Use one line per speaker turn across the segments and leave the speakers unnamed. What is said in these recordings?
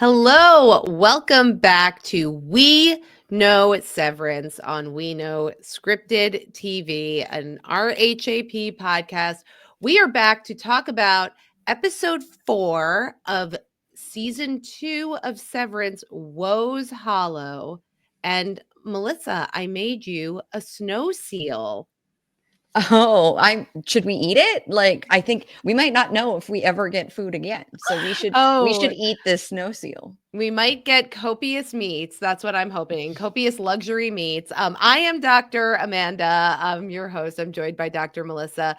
Hello, welcome back to We Know Severance on We Know Scripted TV, an RHAP podcast. We are back to talk about episode 4 of season 2 of Severance, Woe's Hollow. And Melissa, I made you a snow seal.
Oh, should we eat it? Like, I think we might not know if we ever get food again. So we should eat this snow seal.
We might get copious meats. That's what I'm hoping. Copious luxury meats. I am Dr. Amanda. I'm your host. I'm joined by Dr. Melissa.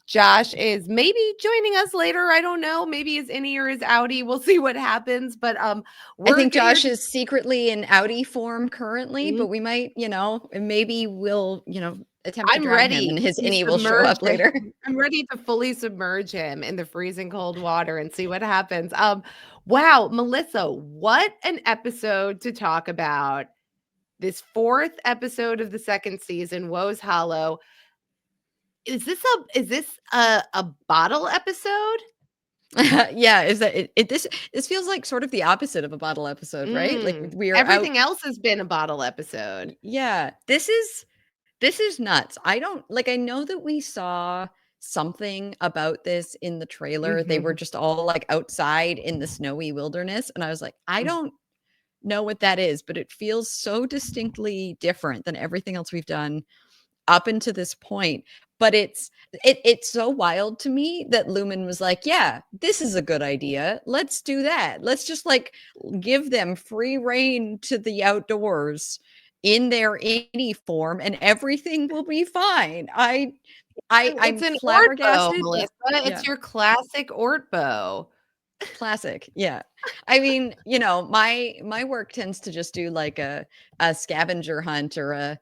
Josh is maybe joining us later. I don't know. Maybe his innie or his outie. We'll see what happens. But
I think Josh is secretly in outie form currently, but we might, maybe we'll, attempt to drown him and his innie will show up later.
I'm ready to fully submerge him in the freezing cold water and see what happens. Wow, Melissa, what an episode to talk about. This 4th episode of the 2nd season, Woe's Hollow. Is this a bottle episode?
Yeah, is that this feels like sort of the opposite of a bottle episode, right? Like
everything else has been a bottle episode.
Yeah, this is nuts. I know that we saw something about this in the trailer. They were just all like outside in the snowy wilderness. And I was like, I don't know what that is, but it feels so distinctly different than everything else we've done up until this point. But it's so wild to me that Lumon was like, yeah, this is a good idea. Let's do that. Let's just like give them free reign to the outdoors in their innie form and everything will be fine. I'm
an
flabbergasted.
Ortbo, Melissa. It's your classic Ortbo.
Classic. Yeah. I mean, my work tends to just do like a scavenger hunt or a,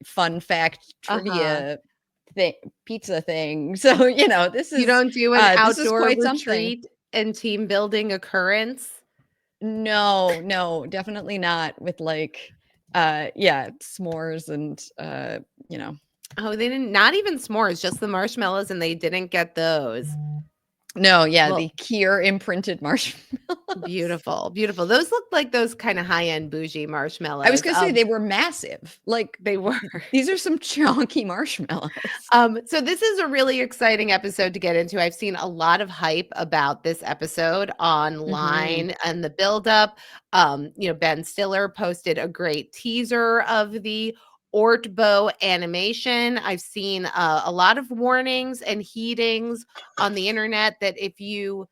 fun fact trivia pizza thing. So, this is,
you don't do an outdoor retreat and team building occurrence.
No, definitely not with like, s'mores and,
Oh, they didn't, not even s'mores, just the marshmallows, and they didn't get those.
No, yeah, the Kier imprinted marshmallows.
Beautiful. Those looked like those kind of high-end bougie marshmallows.
I was gonna say they were massive. Like
they were.
These are some chunky marshmallows.
So this is a really exciting episode to get into. I've seen a lot of hype about this episode online and the buildup. Ben Stiller posted a great teaser of the Ortbo animation. I've seen a lot of warnings and heatings on the internet that if you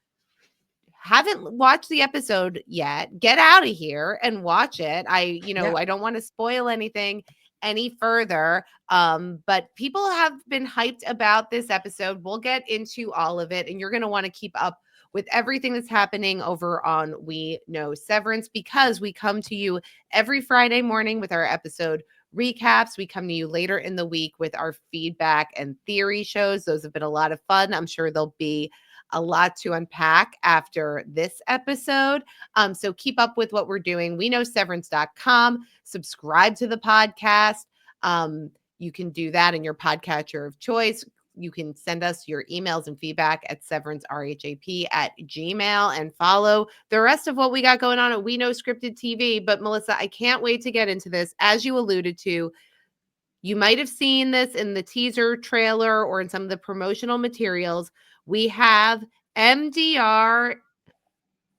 haven't watched the episode yet, get out of here and watch it. I don't want to spoil anything any further. But people have been hyped about this episode. We'll get into all of it, and you're going to want to keep up with everything that's happening over on We Know Severance, because we come to you every Friday morning with our episode recaps. We come to you later in the week with our feedback and theory shows. Those have been a lot of fun. I'm sure there'll be a lot to unpack after this episode. So keep up with what we're doing. WeKnowSeverance.com. Subscribe to the podcast. You can do that in your podcatcher of choice. You can send us your emails and feedback at severancerhap@gmail, and follow the rest of what we got going on at We Know Scripted TV. But Melissa, I can't wait to get into this. As you alluded to, you might have seen this in the teaser trailer or in some of the promotional materials. We have MDR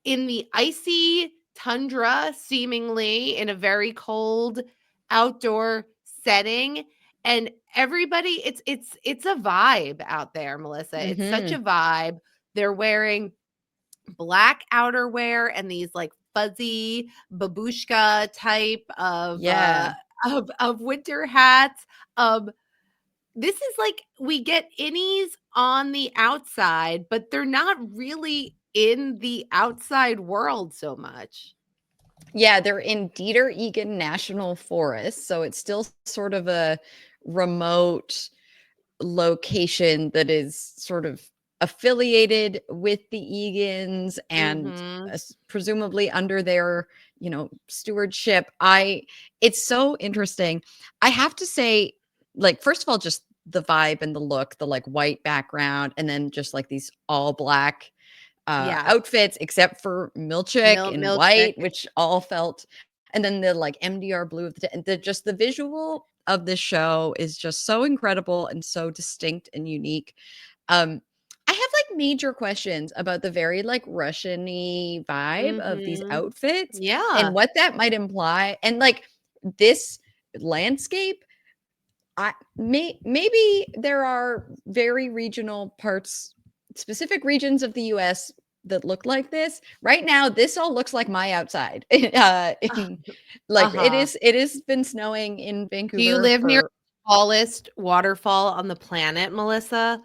in the icy tundra, seemingly in a very cold outdoor setting. And everybody, it's a vibe out there, Melissa. It's such a vibe. They're wearing black outerwear and these like fuzzy babushka type of winter hats. This is like, we get innies on the outside, but they're not really in the outside world so much.
Yeah, they're in Dieter Egan National Forest, so it's still sort of a remote location that is sort of affiliated with the Egans and presumably under their, stewardship. It's so interesting. I have to say, like, first of all, just the vibe and the look, the like white background, and then just like these all black
Yeah.
outfits, except for Milchick in
Milkshake.
white, which all felt, and then the like MDR blue of just the visual of this show is just so incredible and so distinct and unique. I have like major questions about the very like Russian-y vibe of these
Mhm.
outfits and
Yeah.
what that might imply. And like this landscape, maybe there are very regional parts, specific regions of the US that look like this. Right now, this all looks like my outside. Like
Uh-huh.
it has been snowing in
Do you
Vancouver
live near
for
the tallest waterfall on the planet, Melissa?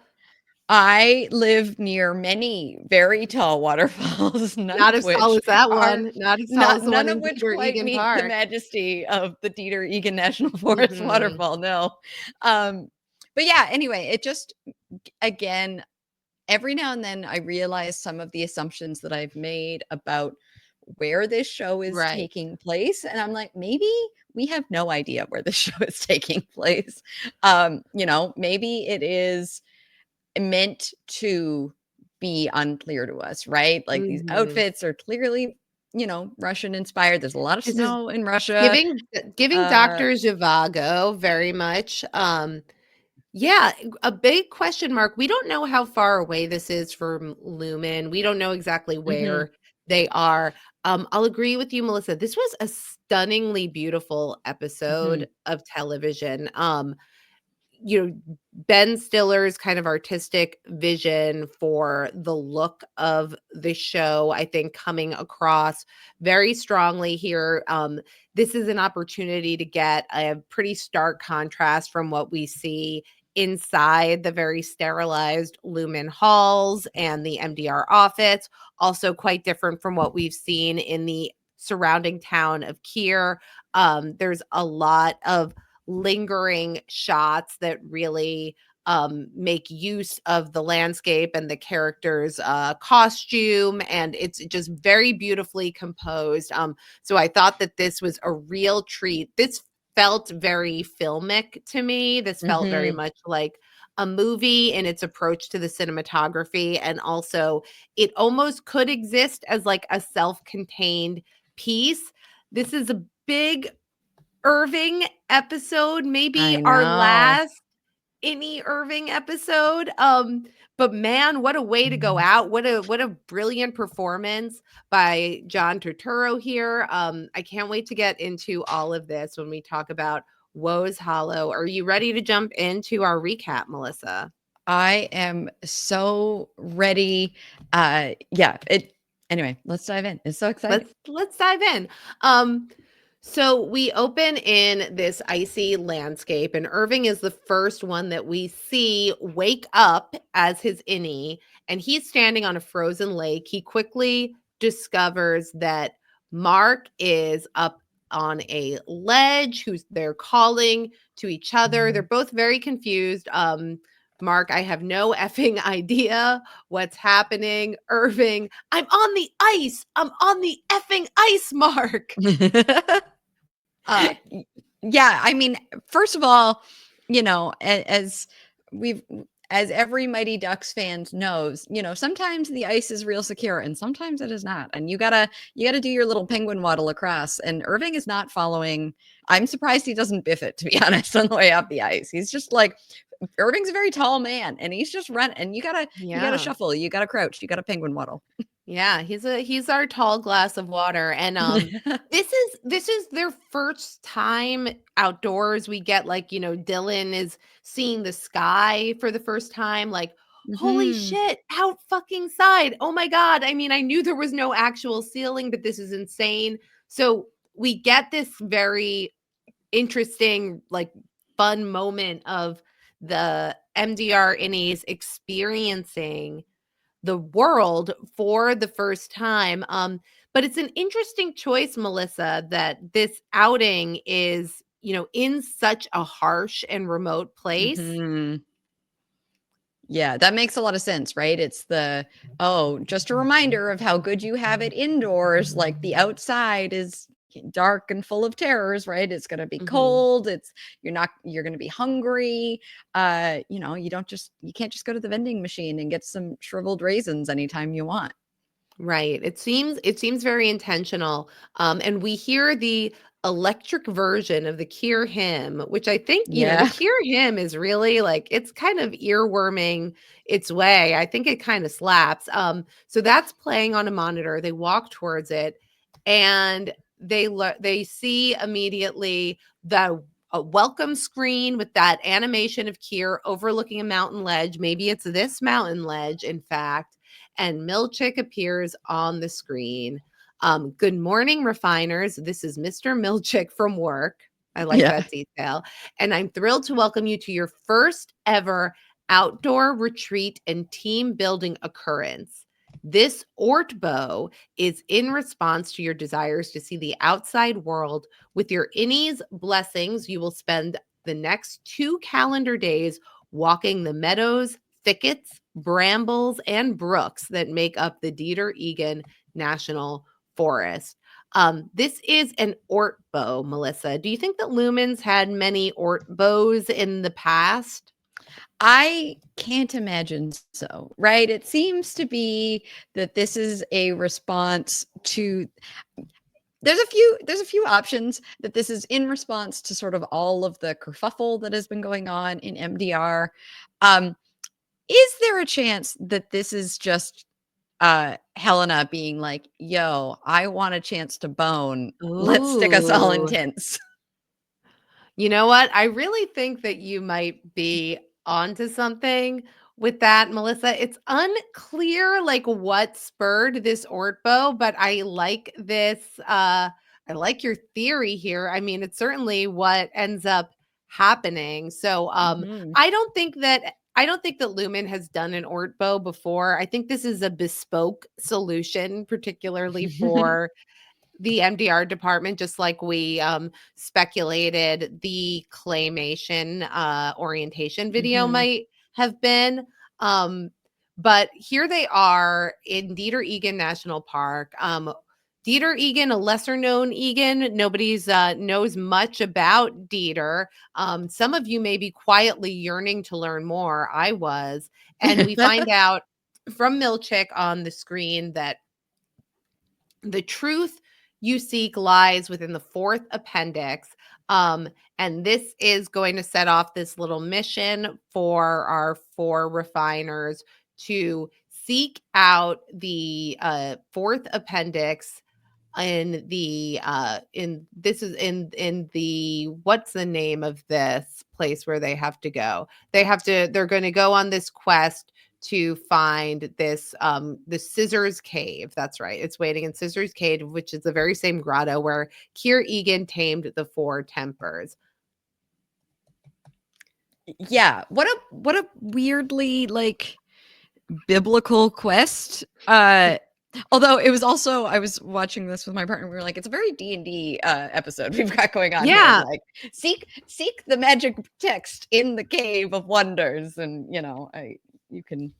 I live near many very tall waterfalls, none
Not
of
as tall
which
as that
are
one, not as tall as the
none
one
of
in
which
Peter
quite
Egan
meet the
Park.
majesty of the Dieter Egan National Forest
Mhm.
waterfall. No. Um, but yeah, anyway, it just again, every now and then I realize some of the assumptions that I've made about where this show is
Right.
taking place. And I'm like, maybe we have no idea where the show is taking place. Maybe it is meant to be unclear to us, right? Like these
Mhm.
outfits are clearly, Russian inspired. There's a lot of
This is
snow in Russia.
giving
Uh,
Dr. Zhivago very much. Yeah, a big question mark. We don't know how far away this is from Lumen. We don't know exactly
mhm,
where they are. I'll agree with you, Melissa. This was a stunningly beautiful
mhm,
episode of television. Ben Stiller's kind of artistic vision for the look of the show, I think, coming across very strongly here. This is an opportunity to get a pretty stark contrast from what we see inside the very sterilized Lumen halls and the MDR office. Also, quite different from what we've seen in the surrounding town of Kier. There's a lot of lingering shots that really make use of the landscape and the character's costume, and it's just very beautifully composed. So I thought that this was a real treat. This felt very filmic to me. This felt very
mhm.
much like a movie in its approach to the cinematography, and also it almost could exist as like a self-contained piece. This is a big Irving episode, maybe
I
our
know.
last any Irving episode. But man, what a way to go out. What a brilliant performance by John Turturro here. I can't wait to get into all of this when we talk about Woe's Hollow. Are you ready to jump into our recap, Melissa?
I am so ready. Anyway, let's dive in. It's so exciting.
Let's dive in. Um, so we open in this icy landscape, and Irving is the first one that we see wake up as his innie, and he's standing on a frozen lake. He quickly discovers that Mark is up on a ledge, who's they're calling to each other. They're both very confused. Mark, I have no effing idea what's happening. Irving, I'm on the ice. I'm on the effing ice, Mark. Uh,
Yeah, I mean, first of all, we've as every Mighty Ducks fans knows, sometimes the ice is real secure and sometimes it is not. And you gotta do your little penguin waddle across. And Irving is not following. I'm surprised he doesn't biff it, to be honest, on the way off the ice. He's just like Irving's a very tall man and he's just running and you gotta
yeah.
shuffle, you gotta crouch, you gotta penguin waddle.
Yeah, he's our tall glass of water. And this is their first time outdoors. We get like, Dylan is seeing the sky for the first time, like, holy
Mhm.
shit, out fucking side. Oh my God. I mean, I knew there was no actual ceiling, but this is insane. So we get this very interesting, like, fun moment of the MDR innies experiencing the world for the first time. But it's an interesting choice, Melissa, that this outing is, in such a harsh and remote place.
Mhm. Yeah, that makes a lot of sense, right? It's just a reminder of how good you have it indoors. Like the outside is dark and full of terrors, right? It's going to be
Mhm.
cold. You're going to be hungry. You can't just go to the vending machine and get some shriveled raisins anytime you want.
Right. It seems very intentional. And we hear the electric version of the Cure hymn, which I think, the
Yeah.
Cure hymn is really like it's kind of earworming its way. I think it kind of slaps. So that's playing on a monitor. They walk towards it and they see immediately the a welcome screen with that animation of Kier overlooking a mountain ledge. Maybe it's this mountain ledge, in fact, and Milchick appears on the screen. Good morning, refiners. This is Mr. Milchick from work. I like
Yeah.
that detail. And I'm thrilled to welcome you to your first ever outdoor retreat and team building occurrence. This Ortbo is in response to your desires to see the outside world. With your innie's blessings, you will spend the next 2 calendar days walking the meadows, thickets, brambles, and brooks that make up the Dieter Egan National Forest. This is an Ortbo, Melissa. Do you think that Lumens had many Ortbos in the past?
I can't imagine so, right? It seems to be that this is a response to there's a few options that this is in response to sort of all of the kerfuffle that has been going on in MDR. Um, is there a chance that this is just Helena being like, "Yo, I want a chance to bone. Let's stick us all in
Ooh.
tents."
You know what? I really think that you might be onto something with that, Melissa. It's unclear like what spurred this Ortbo, but I like this I like your theory here. I mean, it's certainly what ends up happening. So
Mhm.
I don't think that Lumen has done an Ortbo before. I think this is a bespoke solution, particularly for the MDR department, just like we speculated the claymation orientation video
Mhm.
might have been. Um, but here they are in Dieter Egan National Park. Dieter Egan, a lesser known Egan. Nobody's knows much about Dieter. Some of you may be quietly yearning to learn more. I was. And we find out from Milchick on the screen that the truth you seek lies within the fourth appendix. And this is going to set off this little mission for our 4 refiners to seek out the fourth appendix in the what's the name of this place where they have to go. They're going to go on this quest to find this the Scissors Cave. That's right. It's waiting in Scissors Cave, which is the very same grotto where Kier Egan tamed the 4 tempers.
Yeah, what a weirdly like biblical quest. Although it was also I was watching this with my partner. We were like, it's a very D&D episode we've got going on here.
Yeah.
Like, seek the magic text in the cave of wonders, and you can.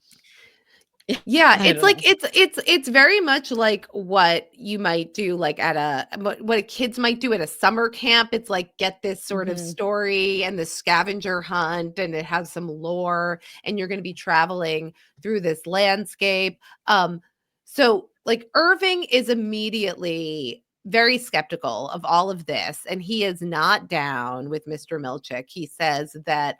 Yeah,
I
it's
don't
like
know.
it's very much like what you might do like at what kids might do at a summer camp. It's like get this sort of
Mhm.
story and the scavenger hunt and it has some lore and you're going to be traveling through this landscape. So like Irving is immediately very skeptical of all of this and he is not down with Mr. Milchick. He says that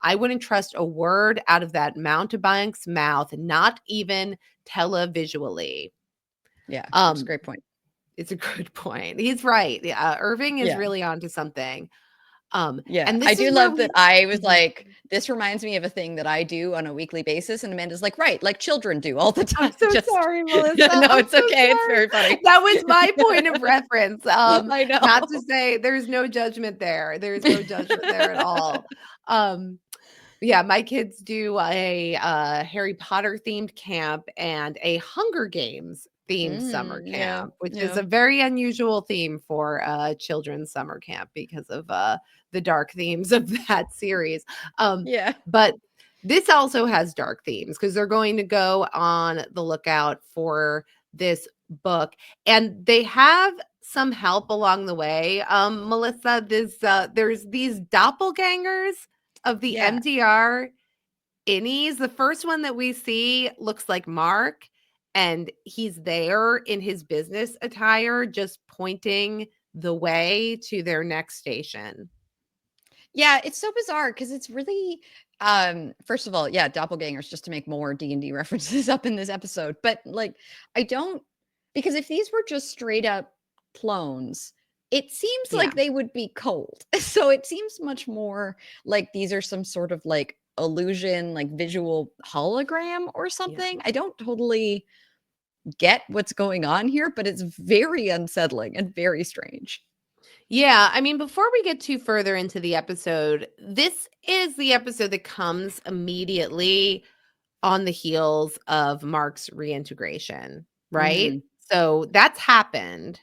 I wouldn't trust a word out of that mountebank's mouth, not even televisually.
Yeah, it's a
Um,
great point.
it's a good point. He's right. Yeah, Irving is
Yeah.
really onto something.
Yeah,
And
I
this
do
is where
love that
we
I was
Mhm.
like, this reminds me of a thing that I do on a weekly basis. And Amanda's like, right, like children do all the
I'm
time.
so
Just,
sorry, Melissa.
yeah, no,
I'm
it's
so
okay. It's
sorry.
very funny.
That was my point of reference.
I
Not to
know.
say there's no judgment there. There's no judgment there at all. Um, Yeah, my kids do a Harry Potter themed camp and a Hunger Games themed summer
Yeah,
camp, which is
yeah,
a very unusual theme for children's summer camp because of the dark themes of that series.
yeah,
But this also has dark themes because they're going to go on the lookout for this book, and they have some help along the way. Melissa, there's these doppelgangers of the
yeah.
MDR innies. The first one that we see looks like Mark, and he's there in his business attire, just pointing the way to their next station.
Yeah, it's so bizarre because it's really first of all, yeah, doppelgangers, just to make more D&D references up in this episode. But like I don't, because if these were just straight up clones, it seems
Yeah.
like they would be cold. So it seems much more like these are some sort of like illusion, like visual hologram or something. I don't totally get what's going on here, but it's very unsettling and very strange.
Yeah, I mean, before we get too further into the episode, this is the episode that comes immediately on the heels of Mark's reintegration, right?
Mhm.
So that's happened.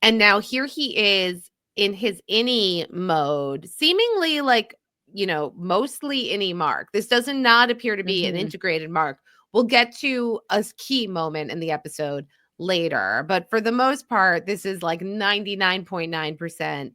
And now here he is in his innie mode, seemingly like, mostly innie Mark. This does not appear to be an
Mhm.
integrated Mark. We'll get to a key moment in the episode later. But for the most part, this is like 99.9%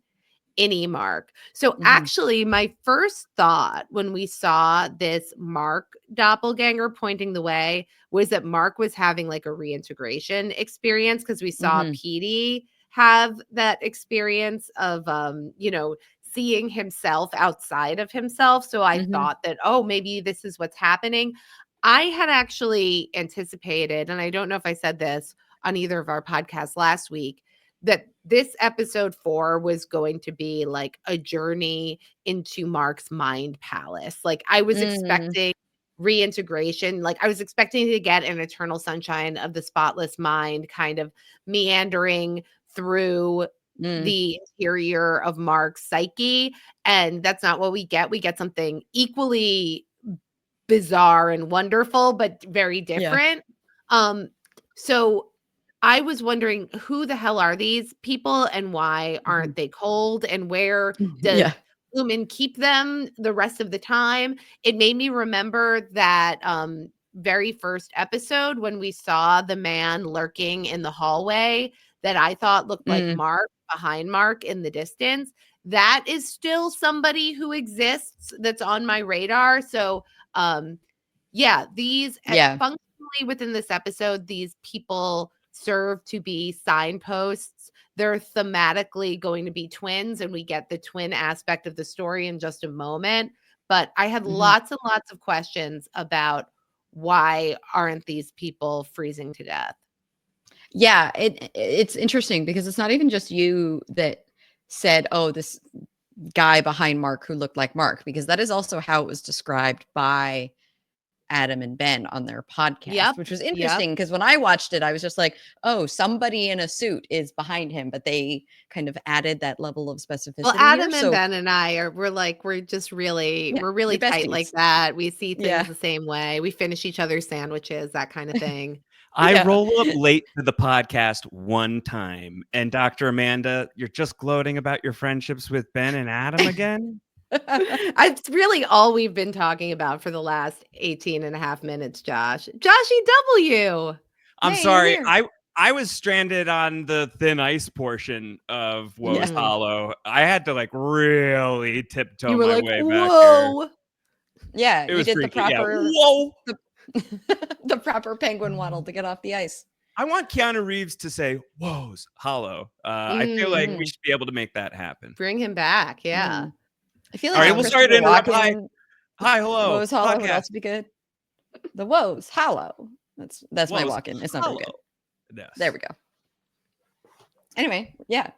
innie Mark. So
Mhm.
actually, my first thought when we saw this Mark doppelganger pointing the way was that Mark was having like a reintegration experience, because we saw
Mhm.
Petey have that experience of seeing himself outside of himself. So I
Mhm.
thought that, oh, maybe this is what's happening. I had actually anticipated, and I don't know if I said this on either of our podcasts last week, that this episode 4 was going to be like a journey into Mark's mind palace. Like I was
Mm.
expecting reintegration. Like I was expecting to get an Eternal Sunshine of the Spotless Mind kind of meandering through
Mm.
the interior of Mark's psyche. And that's not what we get. We get something equally bizarre and wonderful, but very
Yeah.
different. So I was wondering, who the hell are these people and why
Mhm.
aren't they cold, and where does
Yeah.
Lumon keep them the rest of the time? It made me remember that very first episode when we saw the man lurking in the hallway that I thought looked like
Mm.
Mark, behind Mark in the distance. That is still somebody who exists that's on my radar. So um yeah, these
Yeah.
functionally within this episode, these people serve to be signposts. They're thematically going to be twins, and we get the twin aspect of the story in just a moment. But I had
Mhm.
lots and lots of questions about why aren't these people freezing to death?
Yeah, it's interesting because it's not even just you that said, "Oh, this guy behind Mark who looked like Mark," because that is also how it was described by Adam and Ben on their podcast,
Yep.
which was
Yep.
interesting because when I watched it, I was just like, "Oh, somebody in a suit is behind him," but they kind of added that level of
Well,
specificity here.
Adam and
So,
Ben and I we're just really
yeah,
we're really
you're
tight like
besties.
that. We see things
Yeah.
the same way. We finish each other's sandwiches, that kind of thing.
I
Yeah.
roll up late to the podcast one time, and Dr. Amanda, you're just gloating about your friendships with Ben and Adam again?
It's really all we've been talking about for the last 18 and a half minutes, Josh. Joshy W.
I'm
Hey, you're
sorry.
here.
I was stranded on the thin ice portion of Woe's
Yeah.
Hollow. I had to like really tiptoe
You were
my
like,
way back here.
whoa.
Yeah,
It
you
was
did the
freaky. Yeah.
proper
Whoa.
the the proper penguin waddle to get off the ice.
I want Keanu Reeves to say Woe's Hollow. I feel like we
Mm,
Mhm.
should be able to make that happen.
bring him back. Yeah.
Mm. I feel
All
like
right.
some
Well,
Um,
sorry to
Christopher
interrupt. Hi.
Walken
Hi. Hello.
Woe's Hollow would
Podcast.
also be good. The Woe's Hollow. That's my
Woe's
walk-in. It's not very good.
Hollow.
There
Yes.
we go. Anyway, yeah.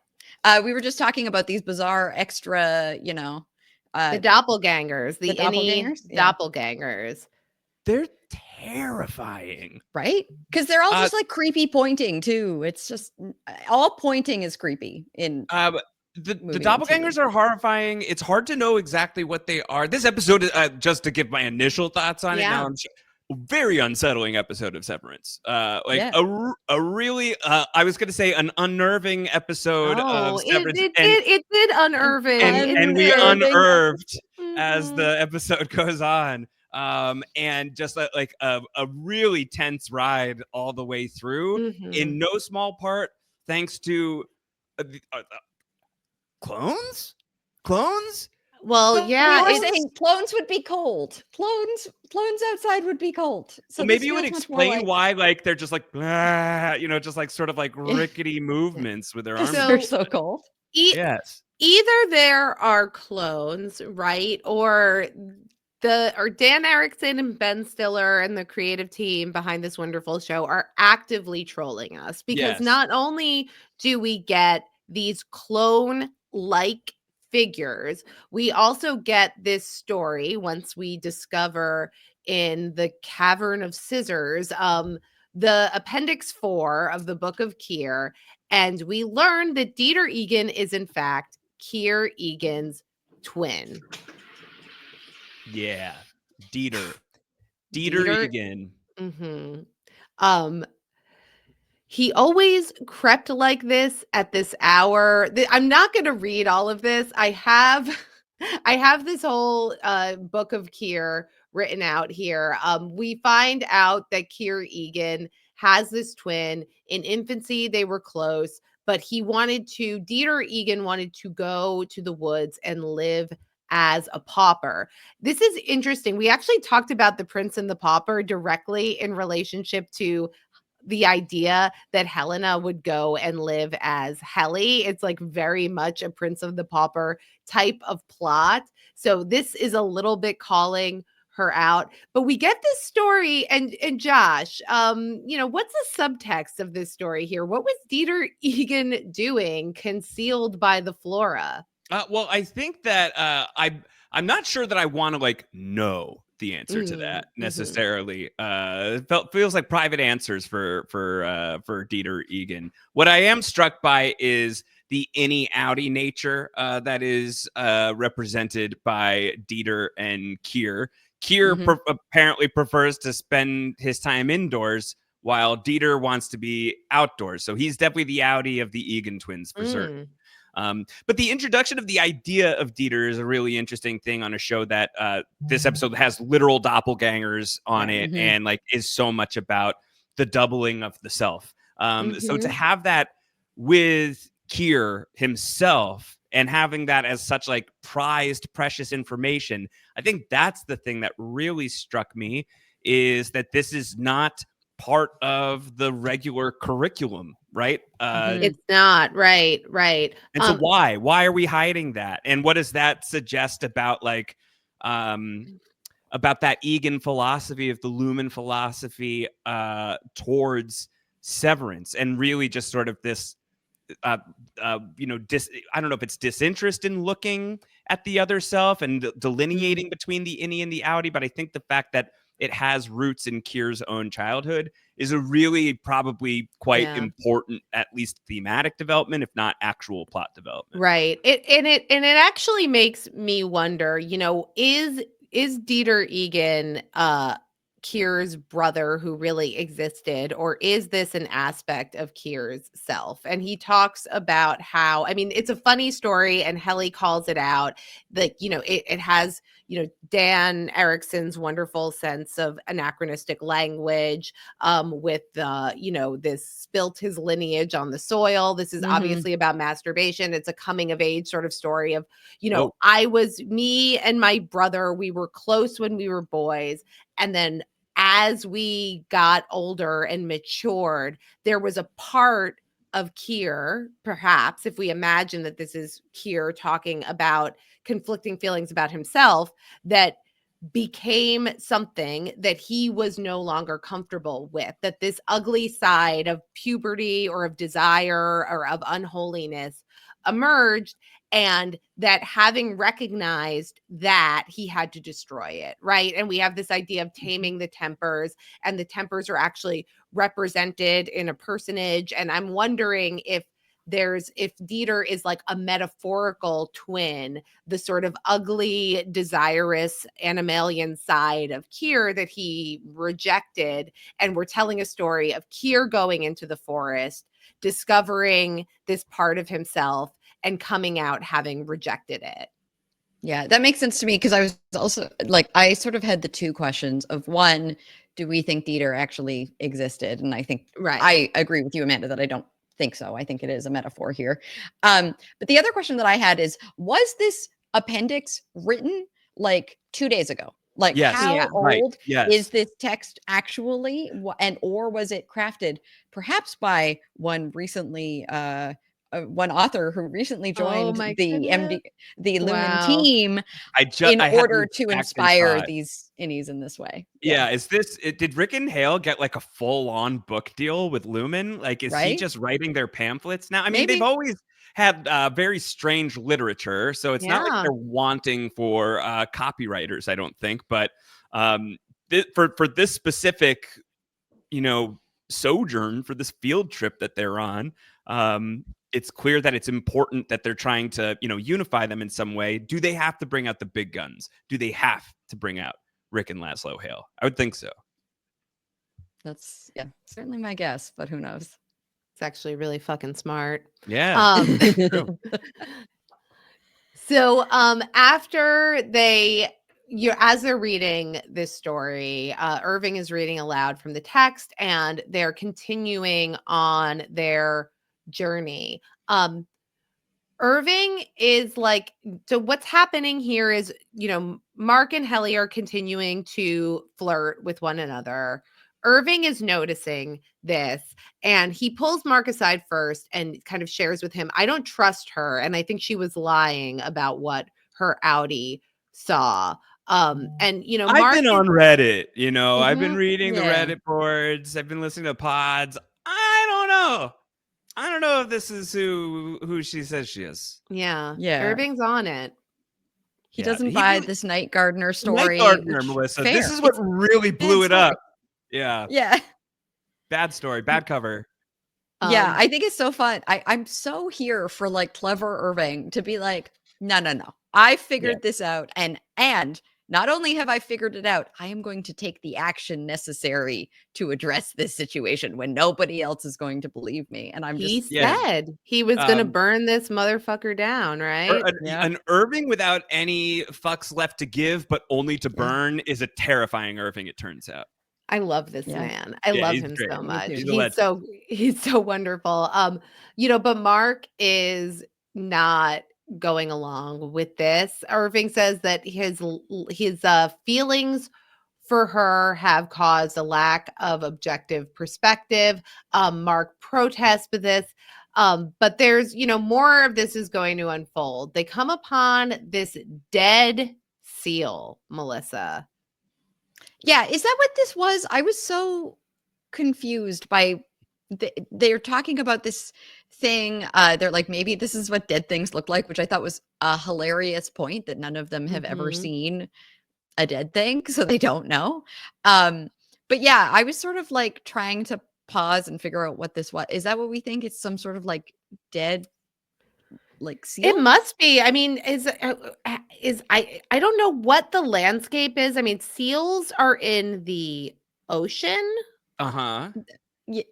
We were just talking about these bizarre extra,
the
uh
doppelgangers,
the
the innie
doppelgangers. Yeah.
doppelgangers.
They're terrifying.
Right? Because they're all
Uh,
just like creepy pointing too. It's just all pointing is creepy in
but the
movie and
doppelgangers
TV.
are horrifying. It's hard to know exactly what they are. This episode, just to give my initial thoughts on it, now
Yeah.
I'm very unsettling episode of Severance. Like
Yeah.
a really, I was going to say an unnerving episode of
Oh,
Severance,
it did
And
unnerving.
and we
unnerving.
unearthed as
Mhm.
the episode goes on. And just like a really tense ride all the way through,
Mhm.
in no small part thanks to clones.
Well, yeah,
we were saying clones would be cold. Clones outside would be cold. So
well, maybe you would explain why, like, they're just like, just like sort of like rickety movements with their arms.
They're so cold.
Yes.
Either there are clones, right? Or Dan Erickson and Ben Stiller and the creative team behind this wonderful show are actively trolling us, because not only do we get these clone-like figures, we also get this story once we discover in the Cavern of Scissors, the Appendix 4 of the Book of Keir, and we learn that Dieter Egan is in fact Keir Egan's twin.
Yeah. Dieter Egan.
He always crept like this at this hour. I'm not going to read all of this. I have this whole Book of Keir written out here. We find out that Keir Egan has this twin. In infancy, they were close, but Dieter Egan wanted to go to the woods and live as a pauper. This is interesting. We actually talked about The Prince and the Pauper directly in relationship to the idea that Helena would go and live as Helly. It's like very much a Prince of the Pauper type of plot. So this is a little bit calling her out, but we get this story, and Josh, what's the subtext of this story here? What was Dieter Egan doing concealed by the flora?
Well, I think that I'm not sure that I want to like know the answer to that necessarily. Feels like private answers for Dieter Egan. What I am struck by is the innie outie nature that is represented by Dieter and Keir. Keir apparently prefers to spend his time indoors, while Dieter wants to be outdoors. So he's definitely the outie of the Egan twins for certain. But the introduction of the idea of Dieter is a really interesting thing on a show that this episode has literal doppelgangers on it, and like is so much about the doubling of the self. So to have that with Keir himself and having that as such like prized, precious information, I think that's the thing that really struck me, is that this is not part of the regular curriculum, right?
It's not, right.
And so why are we hiding that? And what does that suggest about like about that Egan philosophy of the Lumon philosophy towards severance, and really just sort of this I don't know if it's disinterest in looking at the other self and delineating between the innie and the outie, but I think the fact that it has roots in Keir's own childhood is a really probably quite important, at least thematic development, if not actual plot development.
Right. It actually makes me wonder, is Dieter Egan Keir's brother who really existed, or is this an aspect of Keir's self? And he talks about how, I mean, it's a funny story, and Helly calls it out that, it has, Dan Erickson's wonderful sense of anachronistic language with, this spilt his lineage on the soil. This is obviously about masturbation. It's a coming of age sort of story of, me and my brother, we were close when we were boys. And then as we got older and matured, there was a part of Keir, perhaps, if we imagine that this is Keir talking about conflicting feelings about himself, that became something that he was no longer comfortable with, that this ugly side of puberty or of desire or of unholiness emerged, and that having recognized that, he had to destroy it, right? And we have this idea of taming the tempers, and the tempers are actually represented in a personage. And I'm wondering if Dieter is like a metaphorical twin, the sort of ugly, desirous, animalian side of Keir that he rejected. And we're telling a story of Keir going into the forest, discovering this part of himself, and coming out having rejected it.
Yeah, that makes sense to me, because I was also like, I sort of had the two questions of, one, do we think Dieter actually existed? And I think I agree with you, Amanda, that I don't think so. I think it is a metaphor here. But the other question that I had is, was this appendix written like 2 days ago. Like,
Yes.
how
Yeah.
Right.
old
Yes.
is this text actually? And or was it crafted perhaps by one author who recently joined
my
the
goodness.
the Lumon
Wow.
team
I
in
had
order
the
to
exact same
inspire
thought.
these innies in this way?
Yeah, did Rick and Hale get like a full-on book deal with Lumon? Like, is he
Right?
just writing their pamphlets now? I mean, they've
Maybe.
always had very strange literature, so it's not like
Yeah.
they're wanting for copywriters, I don't think. But for this specific, sojourn, for this field trip that they're on, it's clear that it's important that they're trying to, unify them in some way. Do they have to bring out the big guns? Do they have to bring out Rick and Laszlo Hale? I would think so.
That's certainly my guess, but who knows?
It's actually really fucking smart.
Yeah. True.
So after as they're reading this story, Irving is reading aloud from the text, and they're continuing on their journey. Irving is like, so what's happening here is, Mark and Helly are continuing to flirt with one another. Irving is noticing this, and he pulls Mark aside first and kind of shares with him, I don't trust her, and I think she was lying about what her outie saw. And
I've
Mark
been on Reddit, I've been
Mhm.
reading the
Yeah.
Reddit boards. I've been listening to pods. I don't know. I don't know if this is who she says she is.
Yeah.
Yeah.
Irving's on it.
He
Yeah,
doesn't
he
buy
really-
this Night Gardener story.
Night Gardener,
which-
Melissa.
fair.
This is what
It's
really
bad
blew it
story.
up. Yeah.
Yeah.
Bad story, bad cover.
Yeah, I think it's so fun. I'm so here for like clever Irving to be like, no. I figured this out. And not only have I figured it out, I am going to take the action necessary to address this situation when nobody else is going to believe me. And
He
Yeah.
said he was going to burn this motherfucker down, right?
An Irving without any fucks left to give, but only to burn is a terrifying Irving, it turns out.
I love this man. I love
he's
him
great.
so
Me
much.
too.
He's so wonderful. But Mark is not going along with this. Irving says that his feelings for her have caused a lack of objective perspective. Mark protests with this. But there's, more of this is going to unfold. They come upon this dead seal, Melissa.
Yeah, is that what this was? I was so confused by they're talking about this thing. They're like, maybe this is what dead things look like, which I thought was a hilarious point that none of them have ever seen a dead thing, so they don't know. But yeah, I was sort of like trying to pause and figure out what this was. Is that what we think? It's some sort of like dead like seal?
It must be. I mean, I don't know what the landscape is. I mean, seals are in the ocean.
Uh-huh.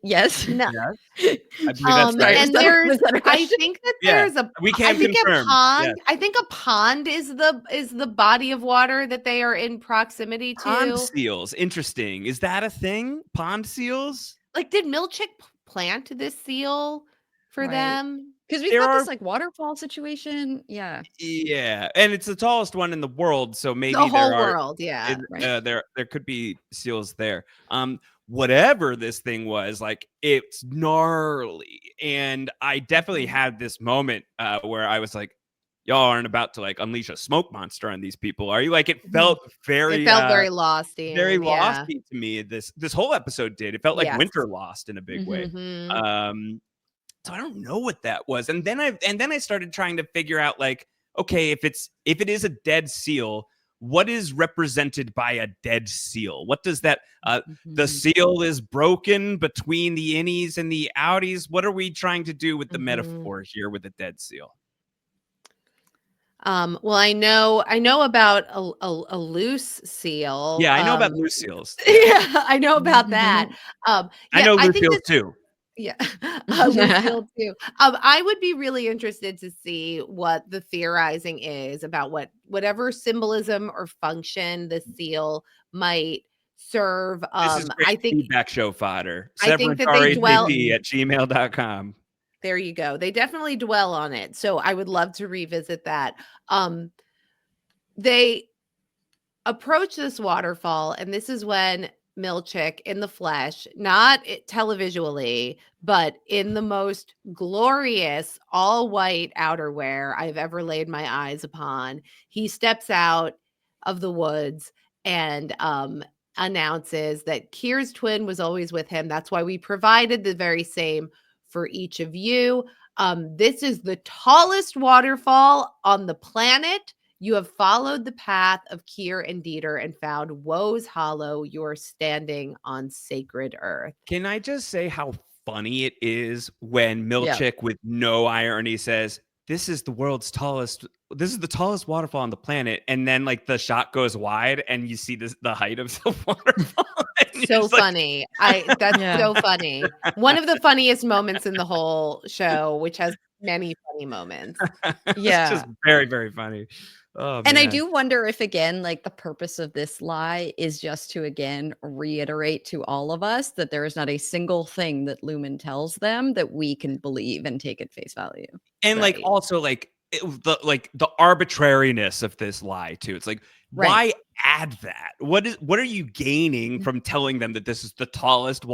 Yes.
No.
Yes. I believe that's right.
And I think that there's
we can confirm.
a pond. I think a pond is the body of water that they are in proximity to.
Pond seals. Interesting. Is that a thing? Pond seals?
Like, did Milchick plant this seal for them?
Because we've got this like waterfall situation. Yeah.
Yeah. And it's the tallest one in the world. So maybe
The whole world. Yeah.
There could be seals there. Whatever this thing was, like, it's gnarly. And I definitely had this moment where I was like, y'all aren't about to like unleash a smoke monster on these people, are you? Like, it felt very
losty.
Very losty to me. This whole episode did. It felt like Winter Lost in a big way. So I don't know what that was. And then I started trying to figure out, like, okay, if it is a dead seal, what is represented by a dead seal? What does that the seal is broken between the innies and the outies? What are we trying to do with the metaphor here with a dead seal?
Well, I know about a loose seal.
Yeah, I know about loose seals.
Yeah, I know about that.
I know loose seals too.
Yeah, loose seal too. I would be really interested to see what the theorizing is about whatever symbolism or function the seal might serve.
This is great
I think
feedback show fodder.
I think that they dwell
at gmail.com.
There you go. They definitely dwell on it. So I would love to revisit that. they approach this waterfall, and this is when Milchick in the flesh, not televisually, but in the most glorious all-white outerwear I've ever laid my eyes upon, he steps out of the woods and announces that Kier's twin was always with him. That's why we provided the very same for each of you. This is the tallest waterfall on the planet. You have followed the path of Kier and Dieter and found Woe's Hollow. You are standing on sacred earth.
Can I just say how funny it is when Milchick with no irony says, this is the tallest waterfall on the planet, and then like the shot goes wide and you see the height of the waterfall.
So funny. That's so funny. One of the funniest moments in the whole show, which has many funny moments.
It's just very, very funny. Oh,
and
man.
I do wonder if, again, like the purpose of this lie is just to, again, reiterate to all of us that there is not a single thing that Lumon tells them that we can believe and take at face value.
And like also like the arbitrariness of this lie too. It's like, why add that? What are you gaining from telling them that this is the tallest the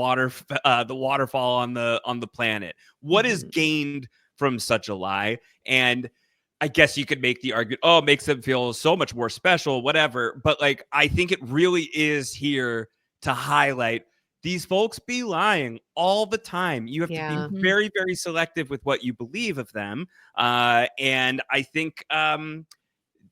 waterfall on the planet? What is gained from such a lie? And I guess you could make the argument, oh, it makes them feel so much more special, whatever. But like, I think it really is here to highlight these folks be lying all the time. You have to be very, very selective with what you believe of them. And I think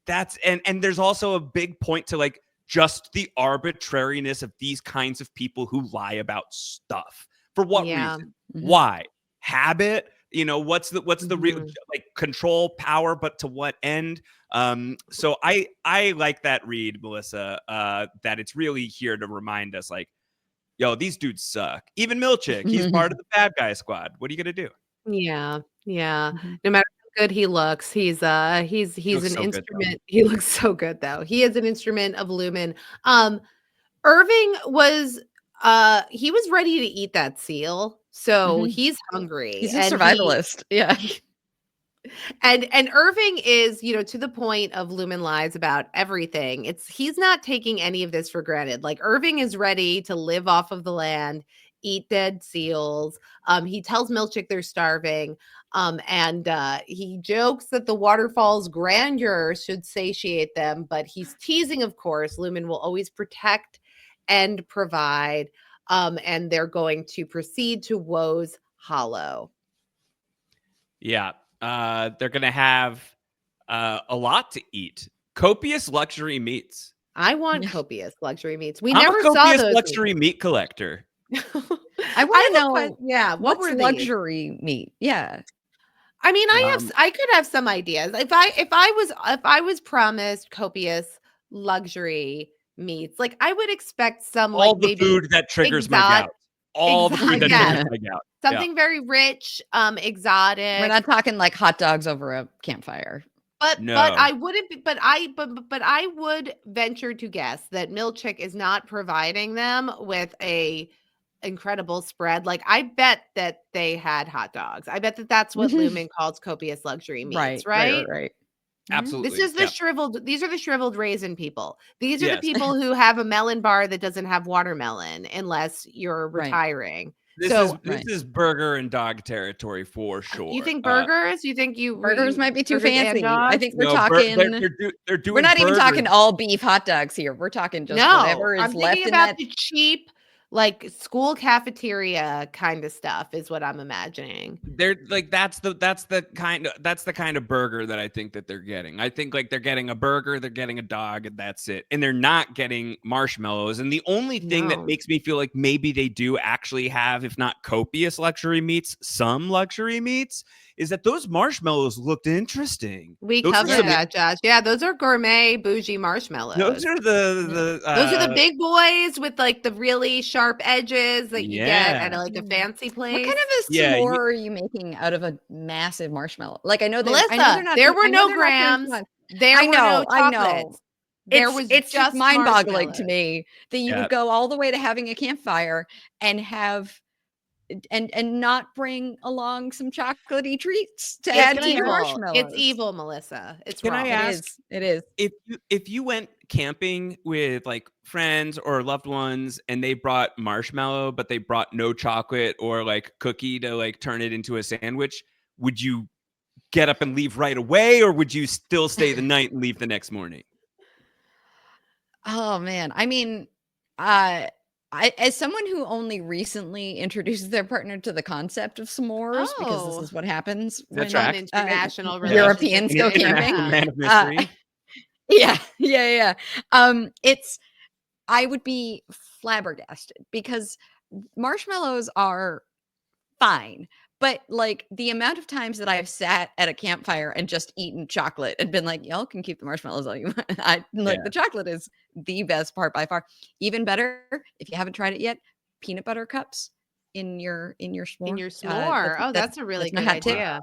that's, and there's also a big point to like just the arbitrariness of these kinds of people who lie about stuff. For what reason? Why? Habit? You know, what's the real like control, power, but to what end? So I like that read, Melissa, that it's really here to remind us like, yo, these dudes suck. Even Milchick, he's part of the bad guy squad. What are you gonna do?
Yeah. No matter how good he looks, he's an instrument. He looks so good though. He is an instrument of Lumon. Irving was he was ready to eat that seal. So he's hungry.
He's a survivalist.
And Irving is, to the point of Lumon lies about everything. He's not taking any of this for granted. Like Irving is ready to live off of the land, eat dead seals. He tells Milchick they're starving. And he jokes that the waterfall's grandeur should satiate them, but he's teasing, of course. Lumon will always protect and provide. And they're going to proceed to Woe's Hollow.
Yeah. They're going to have a lot to eat. Copious luxury meats.
I want copious luxury meats.
I'm never saw those luxury meat collector.
I want to know.
What
were luxury meat? Yeah.
I mean, I could have some ideas. If I was promised copious luxury meats, like I would expect some
all the food that triggers my gout. All the food that triggers my gout.
Something very rich, exotic.
We're not talking like hot dogs over a campfire.
But I wouldn't be, but I would venture to guess that Milchick is not providing them with a incredible spread. Like I bet that they had hot dogs. I bet that that's what Lumon calls copious luxury meats, right?
Absolutely.
This is the these are the shriveled raisin people. These are the people who have a melon bar that doesn't have watermelon unless you're retiring.
This is burger and dog territory for sure.
You think burgers?
Burgers might be too fancy? I think we're talking.
They're doing.
We're not even talking all beef hot dogs here. We're talking just whatever is left in that.
The cheap, like school cafeteria kind of stuff is what I'm imagining.
They're like that's the kind of burger that I think that they're getting. I think like they're getting a burger, they're getting a dog, and that's it. And they're not getting marshmallows. And the only thing that makes me feel like maybe they do actually have, if not copious luxury meats, some luxury meats, is that those marshmallows looked interesting.
We covered that, Josh. Yeah, those are gourmet bougie marshmallows.
Those are those
are the big boys with like the really sharp edges that you get at like a fancy place.
What kind of a s'more are you making out of a massive marshmallow? Like I know that
Melissa, there were no grams. There were no chocolates.
It's just mind-boggling to me that you would go all the way to having a campfire and have and not bring along some chocolatey treats to
It's
add to your
evil.
marshmallows.
It's evil, Melissa. It's
Can
wrong.
I ask?
It is.
If you went camping with like friends or loved ones and they brought marshmallow, but they brought no chocolate or like cookie to like turn it into a sandwich, would you get up and leave right away, or would you still stay the night and leave the next morning?
Oh man, I mean, as someone who only recently introduced their partner to the concept of s'mores, because this
Oh.
is what happens
That's
when
right.
International
Europeans
relationship.
go
International
camping.
man of mystery.
Yeah. I would be flabbergasted because marshmallows are fine. But like the amount of times that I've sat at a campfire and just eaten chocolate and been like, y'all can keep the marshmallows all you want. The chocolate is the best part by far. Even better, if you haven't tried it yet, peanut butter cups in your s'more.
In your s'more. That's a really good idea.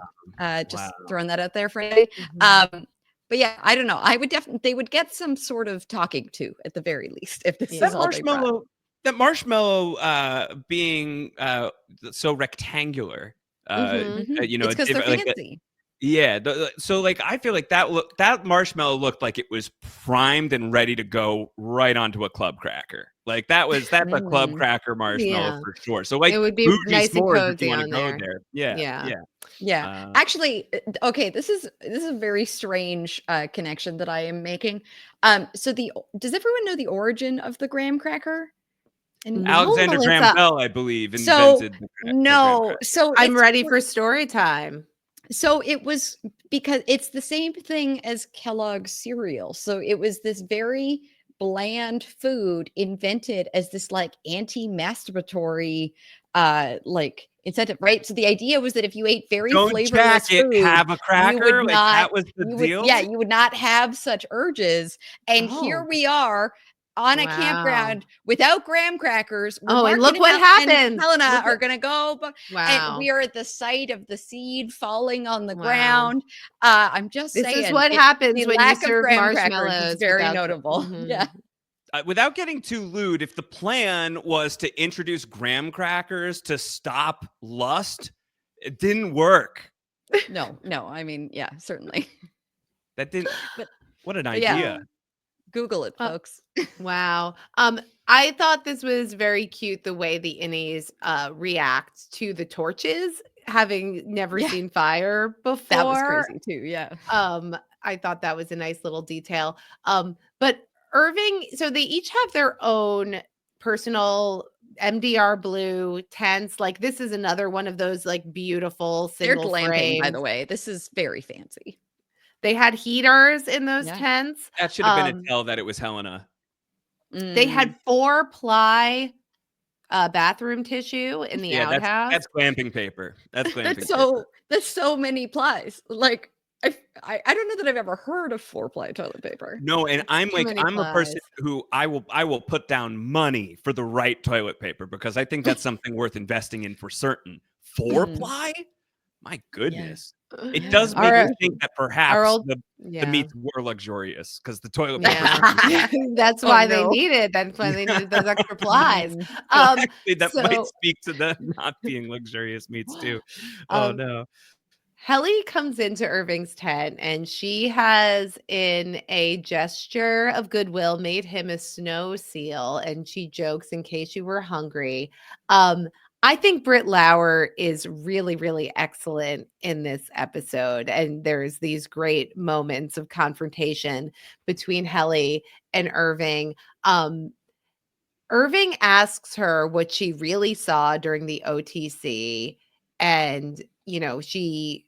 Just throwing that out there for anybody.
Mhm.
But yeah, I don't know. I would they would get some sort of talking to at the very least if this is all they brought.
That marshmallow being so rectangular,
It's
it's
because they're
like
fancy.
so like I feel like that marshmallow looked like it was primed and ready to go right onto a club cracker. Like that's a club cracker marshmallow for sure. So like
it would be
bougie
nice and
s'mores if you
cozy
want to
on
go
there.
there.
Yeah. Actually, okay, this is a very strange connection that I am making. So does everyone know the origin of the graham cracker?
No,
Alexander Graham
Melissa.
Bell, I believe,
So
invented the
no,
graham
so
I'm ready for story time.
So it was because it's the same thing as Kellogg's cereal. So it was this very bland food invented as this like anti-masturbatory like incentive, right? So the idea was that if you ate very
Don't
flavorless
jack it,
food,
have a cracker.
you would
Like
not
that was the deal.
you would not have such urges. And here we are on a campground without graham crackers. Where
and
Mark
look what
and
happens.
Helena are gonna go, and
Wow.
we are at the site of the seed falling on the ground. I'm just
This
saying,
is what happens
the
when you
lack of
serve
graham crackers
marshmallows
is very
without
notable. Yeah.
Without getting too lewd, if the plan was to introduce graham crackers to stop lust, it didn't work.
No. I mean, yeah, certainly.
That didn't.
But
what an
yeah.
idea!
Google it, folks.
Wow. I thought this was very cute the way the innies react to the torches, having never seen fire before.
That was crazy too. Yeah.
I thought that was a nice little detail. But Irving, so they each have their own personal MDR blue tents. Like this is another one of those like beautiful single
They're glamping,
frames.
by the way. This is very fancy.
They had heaters in those tents.
That should have been a tell that it was Helena.
They had 4-ply bathroom tissue in the outhouse.
That's glamping paper. That's glamping
paper. That's so many plies. Like I don't know that I've ever heard of 4-ply toilet paper.
No, and I'm
plies.
a person who I will put down money for the right toilet paper because I think that's something worth investing in for certain. 4-ply? My goodness. It does make me think that perhaps the meats were luxurious because the toilet paper.
That's why they needed. That's why they needed those extra plies.
Actually, that might speak to the not being luxurious meats too. Oh no.
Helly comes into Irving's tent and she has, in a gesture of goodwill, made him a snow seal. And she jokes, in case you were hungry. I think Britt Lauer is really, really excellent in this episode. And there's these great moments of confrontation between Helly and Irving. Irving asks her what she really saw during the OTC. And, she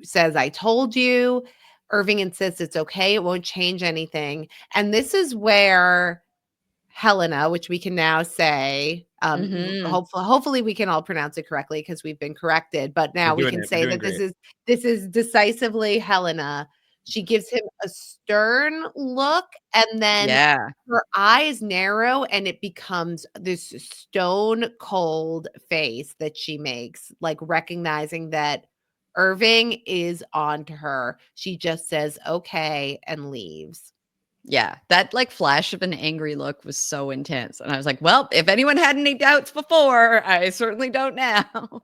says, I told you. Irving insists it's okay. It won't change anything. And this is where Helena, which we can now say, hopefully we can all pronounce it correctly because we've been corrected. But now we can say that this is decisively Helena. She gives him a stern look, and then her eyes narrow, and it becomes this stone cold face that she makes, like recognizing that Irving is on to her. She just says, okay, and leaves.
Yeah, that like flash of an angry look was so intense. And I was like, well, if anyone had any doubts before, I certainly don't now.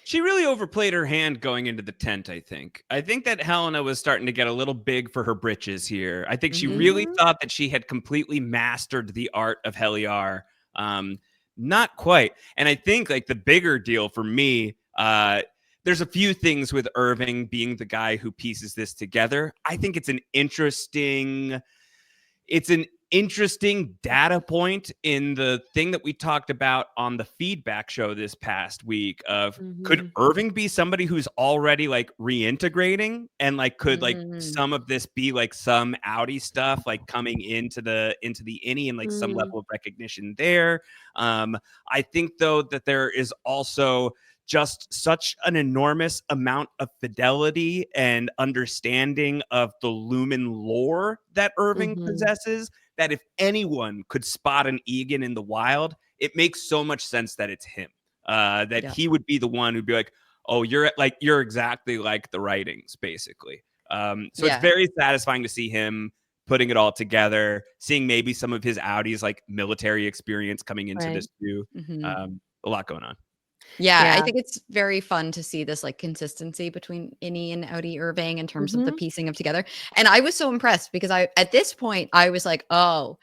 She really overplayed her hand going into the tent, I think. I think that Helena was starting to get a little big for her britches here. I think she really thought that she had completely mastered the art of Heliar. Not quite. And I think like the bigger deal for me, there's a few things with Irving being the guy who pieces this together. I think it's an interesting data point in the thing that we talked about on the feedback show this past week of could Irving be somebody who's already like reintegrating, and like could like some of this be like some outie stuff like coming into the innie and like some level of recognition there. I think though that there is also just such an enormous amount of fidelity and understanding of the Lumon lore that Irving possesses, that if anyone could spot an Egan in the wild, it makes so much sense that it's him. That he would be the one who'd be like, oh, you're exactly like the writings, basically. So it's very satisfying to see him putting it all together, seeing maybe some of his outies like military experience coming into this too. A lot going on.
Yeah, I think it's very fun to see this like consistency between innie and outie Irving in terms of the piecing of together. And I was so impressed because at this point I was like, oh,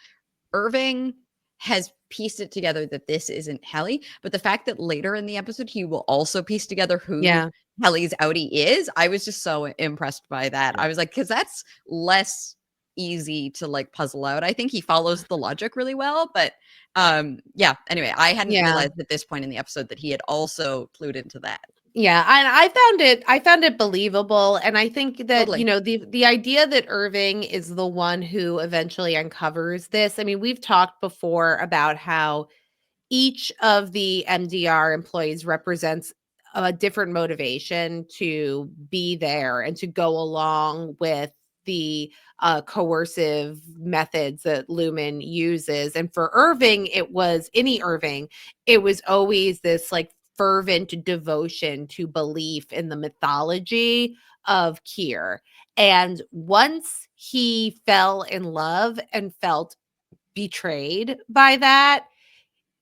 Irving has pieced it together that this isn't Helly, but the fact that later in the episode he will also piece together who Helly's outie is, I was just so impressed by that. I was like, because that's less easy to like puzzle out. I think he follows the logic really well, but anyway, I hadn't realized at this point in the episode that he had also clued into that.
And I found it believable, and I think that you know the idea that Irving is the one who eventually uncovers this. I mean, we've talked before about how each of the MDR employees represents a different motivation to be there and to go along with the coercive methods that Lumon uses. And for Irving, it was Irving. It was always this like fervent devotion to belief in the mythology of Kier. And once he fell in love and felt betrayed by that,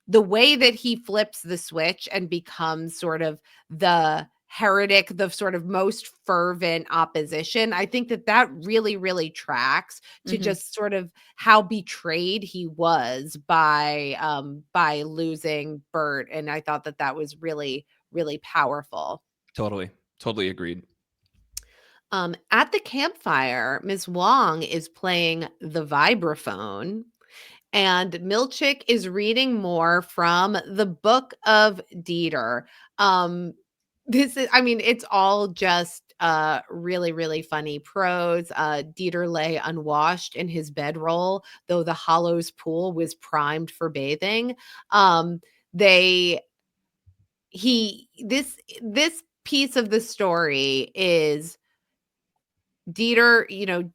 the way that he flips the switch and becomes sort of the heretic, the sort of most fervent opposition, I think that really, really tracks to just sort of how betrayed he was by losing Bert. And I thought that was really, really powerful.
Totally agreed.
At the campfire, Miss Wong is playing the vibraphone, and Milchick is reading more from the Book of Dieter. It's all just really, really funny prose. Dieter lay unwashed in his bedroll, though the Hollows pool was primed for bathing. This piece of the story is Dieter,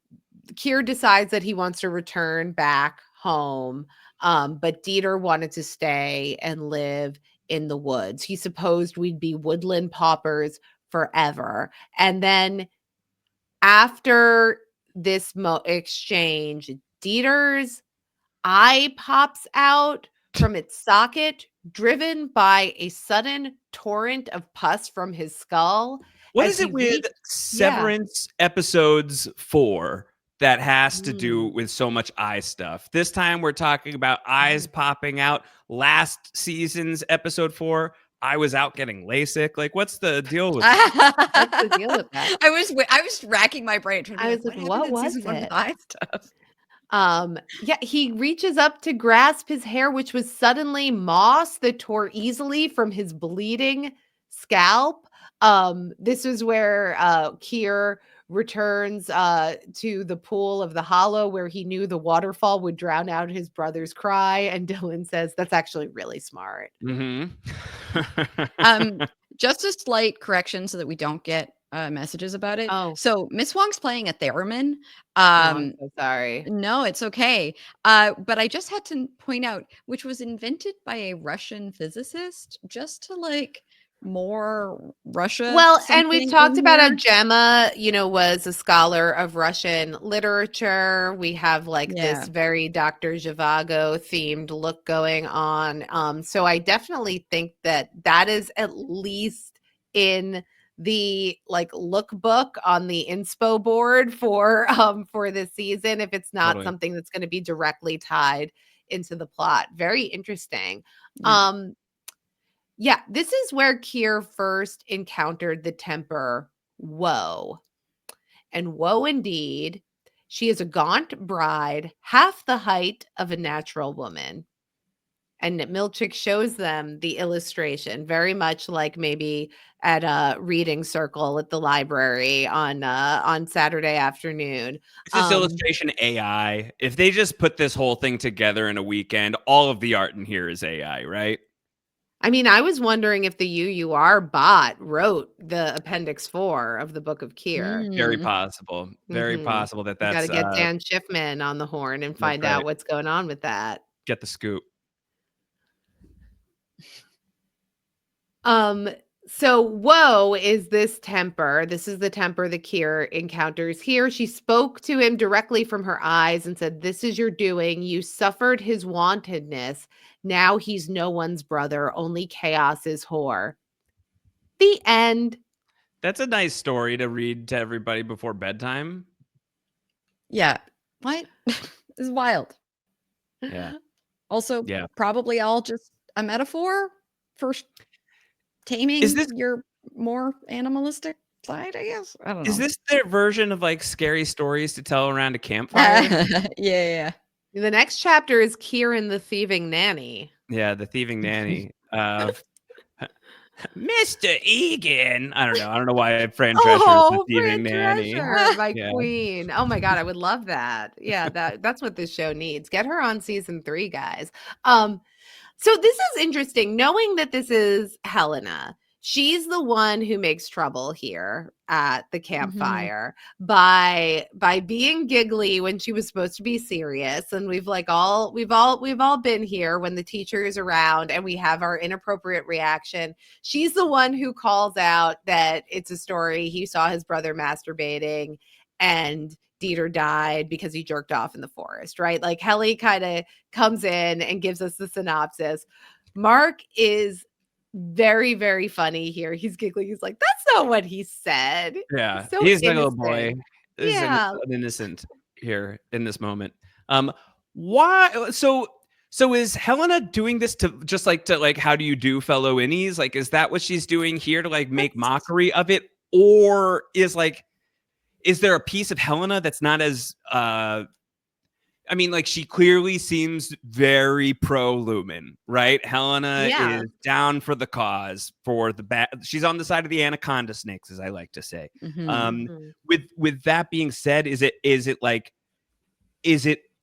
Kier decides that he wants to return back home, but Dieter wanted to stay and live in the woods. He supposed we'd be woodland paupers forever. And then after this exchange, Dieter's eye pops out from its socket, driven by a sudden torrent of pus from his skull.
What is it with Severance episodes 4 that has to do with so much eye stuff? This time we're talking about eyes popping out. Last season's episode 4, I was out getting LASIK. Like, what's the deal with that?
What's the deal with that?
I was racking my brain.
I was like, what was it?
Eye stuff?
He reaches up to grasp his hair, which was suddenly moss that tore easily from his bleeding scalp. This is where Kier returns to the pool of the Hollow, where he knew the waterfall would drown out his brother's cry, and Dylan says that's actually really smart.
Just a slight correction so that we don't get messages about it.
Oh,
so Miss Wong's playing a theremin.
I'm so sorry.
No, it's okay. But I just had to point out, which was invented by a Russian physicist, just to like more Russia.
Well, and we've
something
talked
in
about how
here.
Gemma, was a scholar of Russian literature. We have like
Yeah.
this very Dr. Zhivago themed look going on. So I definitely think that is at least in the like lookbook on the inspo board for this season, if it's not
Totally.
something that's going to be directly tied into the plot. Very interesting.
Yeah.
Yeah, this is where Keir first encountered the temper woe. And woe indeed. She is a gaunt bride, half the height of a natural woman. And Milchick shows them the illustration, very much like maybe at a reading circle at the library on Saturday afternoon.
Is this illustration AI? If they just put this whole thing together in a weekend, all of the art in here is AI, right?
I mean, I was wondering if the UUR bot wrote the Appendix 4 of the Book of Keir.
Very
Mm.
possible. Very possible that
You got
that's
to get Dan Schiffman on the horn and
that's
find
right.
out what's going on with that.
Get the scoop.
So woe is this temper. This is the temper that Keir encounters here. She spoke to him directly from her eyes and said, "This is your doing. You suffered his wantedness. Now he's no one's brother. Only chaos's whore." The end.
That's a nice story to read to everybody before bedtime.
Yeah. What? This is wild.
Yeah.
Also,
Yeah.
probably all just a metaphor for taming your more animalistic side, I guess. I don't know.
Is this their version of like scary stories to tell around a campfire?
Yeah.
The next chapter is Keir and the Thieving Nanny.
Yeah, the thieving nanny of Mr. Egan. I don't know why Fran Drescher is the thieving nanny.
Drescher, my
Yeah.
queen. Oh my god, I would love that. Yeah, that's what this show needs. Get her on season 3, guys. So this is interesting, knowing that this is Helena. She's the one who makes trouble here at the campfire by being giggly when she was supposed to be serious. And we've all been here when the teacher is around and we have our inappropriate reaction. She's the one who calls out that it's a story he saw his brother masturbating and Dieter died because he jerked off in the forest, right? Like Helly kind of comes in and gives us the synopsis. Mark is very, very funny here. He's giggling. He's like, "That's not what he said."
Yeah.
So
He's a little
innocent.
boy. He's
Yeah.
an innocent here in this moment. Why so is Helena doing this to how do you do, fellow innies? Like, is that what she's doing here to like make mockery of it? Or is there a piece of Helena that's not as I mean, like, she clearly seems very pro Lumon, right? Helena is down for the cause, for the bad. She's on the side of the anaconda snakes, as I like to say. With that being said, is it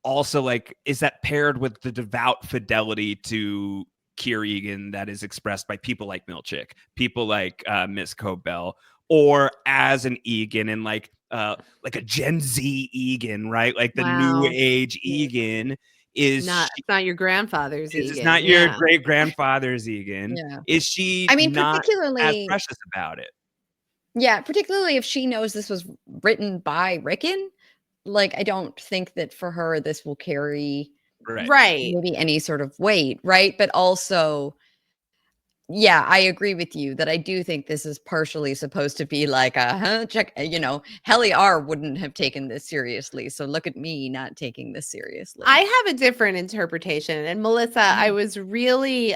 also like, is that paired with the devout fidelity to Keir Egan that is expressed by people like Milchick, people like Miss Cobell, or as an Egan and like a Gen Z Egan, right? Like the new age Egan is
it's not your grandfather's Egan.
It's not your great grandfather's Egan.
Yeah.
Is she not as precious about it?
Yeah, particularly if she knows this was written by Rickon. Like, I don't think that for her this will carry maybe any sort of weight, right? But also, yeah, I agree with you that I do think this is partially supposed to be like Helly R wouldn't have taken this seriously. So look at me not taking this seriously.
I have a different interpretation. And Melissa, I was really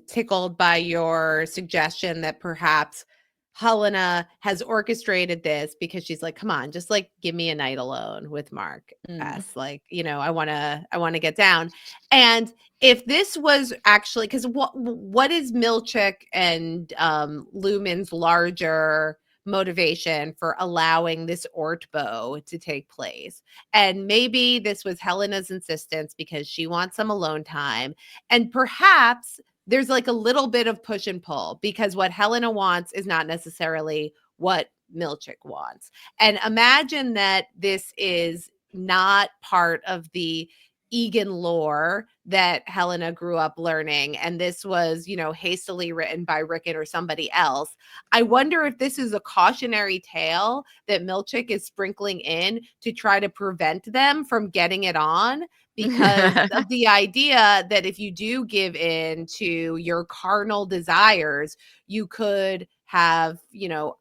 tickled by your suggestion that perhaps Helena has orchestrated this because she's like, come on, just like give me a night alone with Mark S. Like, I want to get down. And if this was actually, because what is Milchick and Lumon's larger motivation for allowing this Ortbo to take place? And maybe this was Helena's insistence because she wants some alone time. And perhaps there's like a little bit of push and pull because what Helena wants is not necessarily what Milchick wants. And imagine that this is not part of the Egan lore that Helena grew up learning, and this was, hastily written by Rickon or somebody else. I wonder if this is a cautionary tale that Milchick is sprinkling in to try to prevent them from getting it on, because of the idea that if you do give in to your carnal desires, you could have,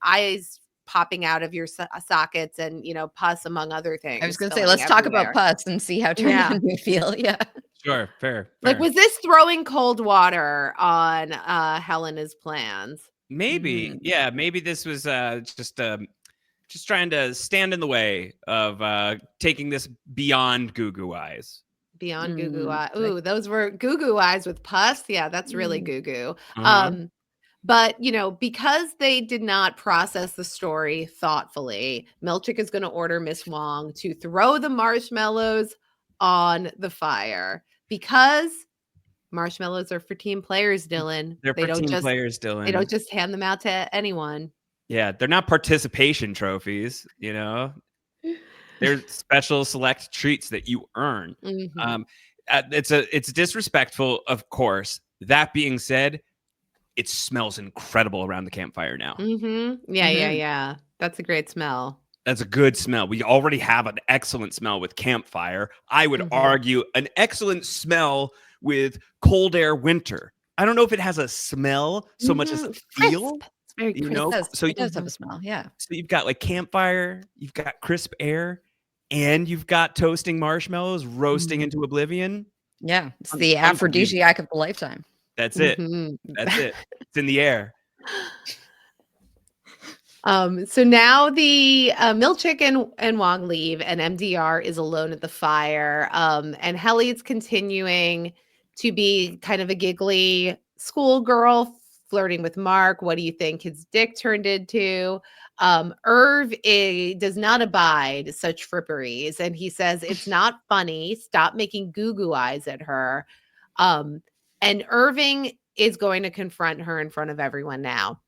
eyes popping out of your sockets and, pus, among other things.
I was going to say, let's talk about pus and see how turned on you feel. Yeah.
Sure. Fair.
Like, was this throwing cold water on Helena's plans?
Maybe. Yeah. Maybe this was just trying to stand in the way of taking this beyond goo goo eyes.
Beyond goo goo eyes. Ooh, those were goo goo eyes with pus. Yeah, that's really goo goo. But, because they did not process the story thoughtfully, Milchick is going to order Miss Wong to throw the marshmallows on the fire, because marshmallows are for team players, Dylan.
They're for team players, Dylan.
They don't just hand them out to anyone.
Yeah, they're not participation trophies, They're special select treats that you earn. It's disrespectful, of course. That being said, it smells incredible around the campfire now.
Yeah. That's a great smell.
That's a good smell. We already have an excellent smell with Campfire. I would argue an excellent smell with Cold Air Winter. I don't know if it has a smell so much as a feel.
It's very crisp.
So it does have a smell. Yeah.
So you've got like Campfire, you've got crisp air, and you've got toasting marshmallows roasting into oblivion.
Yeah. It's the aphrodisiac of the lifetime.
That's it. That's it. It's in the air.
So now the Milchick and Wong leave, and MDR is alone at the fire. And Helly's continuing to be kind of a giggly schoolgirl, flirting with Mark. What do you think his dick turned into? Irv does not abide such fripperies, and he says it's not funny. Stop making goo goo eyes at her. And Irving is going to confront her in front of everyone now.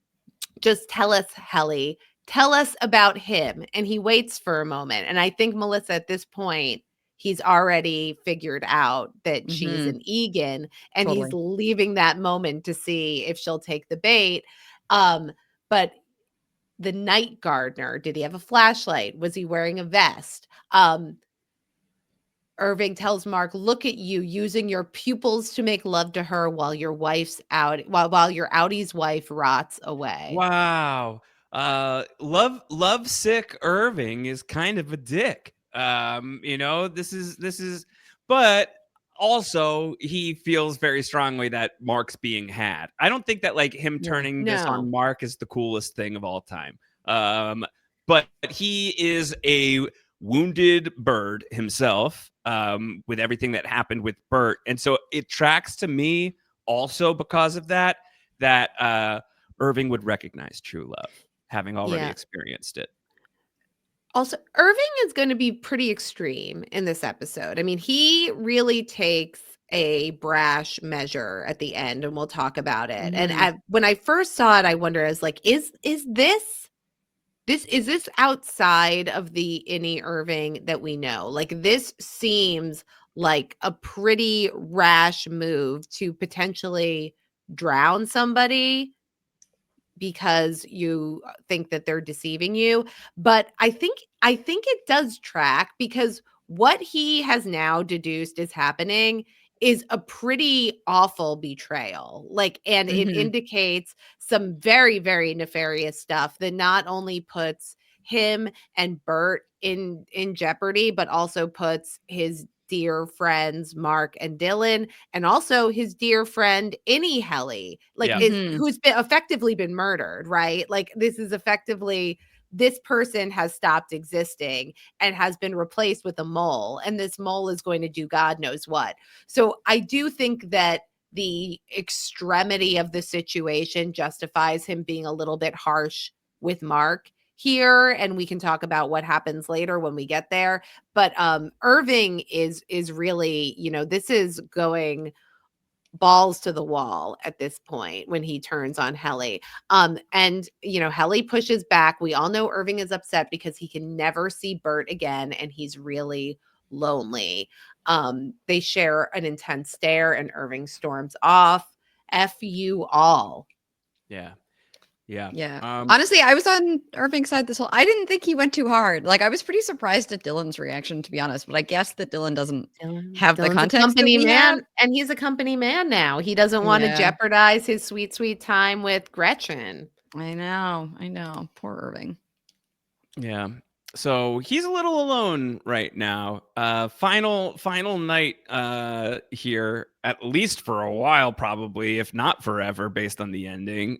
Just tell us, Helly. Tell us about him. And he waits for a moment. And I think, Melissa, at this point, he's already figured out that she's an Egan, and he's leaving that moment to see if she'll take the bait. But the night gardener, did he have a flashlight? Was he wearing a vest? Irving tells Mark, look at you using your pupils to make love to her while your wife's out, while your outie's wife rots away.
Wow. Love sick Irving is kind of a dick. This is, but also he feels very strongly that Mark's being had. I don't think that like him turning this on Mark is the coolest thing of all time. But he is a wounded bird himself, with everything that happened with Bert. And so it tracks to me also because of that Irving would recognize true love, having already experienced it.
Also, Irving is going to be pretty extreme in this episode. I mean, he really takes a brash measure at the end, and we'll talk about it. And when I first saw it, I wondered, I was like, is this outside of the innie Irving that we know? Like, this seems like a pretty rash move to potentially drown somebody because you think that they're deceiving you. But I think it does track, because what he has now deduced is happening is a pretty awful betrayal. Like, and it indicates some very, very nefarious stuff that not only puts him and Bert in jeopardy, but also puts his dear friends Mark and Dylan, and also his dear friend Innie Helly, like who's been effectively been murdered, right? Like, this is effectively, this person has stopped existing and has been replaced with a mole, and this mole is going to do God knows what. So I do think that the extremity of the situation justifies him being a little bit harsh with Mark here, and we can talk about what happens later when we get there. But Irving is really, this is going balls to the wall at this point when he turns on Helly. And Helly pushes back. We all know Irving is upset because he can never see Bert again, and he's really lonely. They share an intense stare, and Irving storms off. F you all.
Yeah. Yeah.
Yeah. Honestly, I was on Irving's side this whole. I didn't think he went too hard. Like, I was pretty surprised at Dylan's reaction, to be honest. But I guess that Dylan doesn't have the
Dylan's a
context that
company
we
man,
have.
and he's a company man now. He doesn't want to
Yeah.
jeopardize his sweet, sweet time with Gretchen.
I know. Poor Irving.
Yeah. So he's a little alone right now. Final night here, at least for a while, probably, if not forever, based on the ending,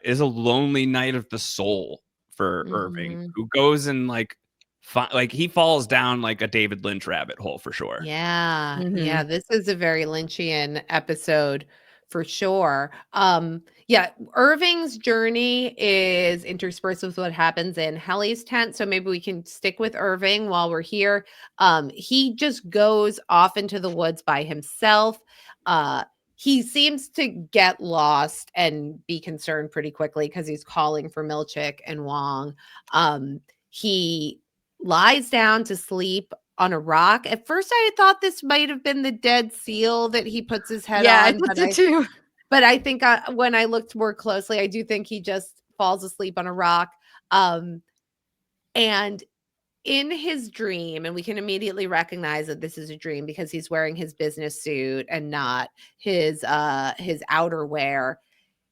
is a lonely night of the soul for Irving, who goes and like he falls down like a David Lynch rabbit hole for sure.
Yeah.
Mhm.
Yeah. This is a very Lynchian episode for sure. Yeah, Irving's journey is interspersed with what happens in Helly's tent. So maybe we can stick with Irving while we're here. He just goes off into the woods by himself. He seems to get lost and be concerned pretty quickly because he's calling for Milchick and Wong. He lies down to sleep on a rock. At first, I thought this might have been the dead seal that he puts his head
Yeah, I
on.
thought so too.
But I think when I looked more closely, I do think he just falls asleep on a rock. And in his dream, and we can immediately recognize that this is a dream because he's wearing his business suit and not his outerwear.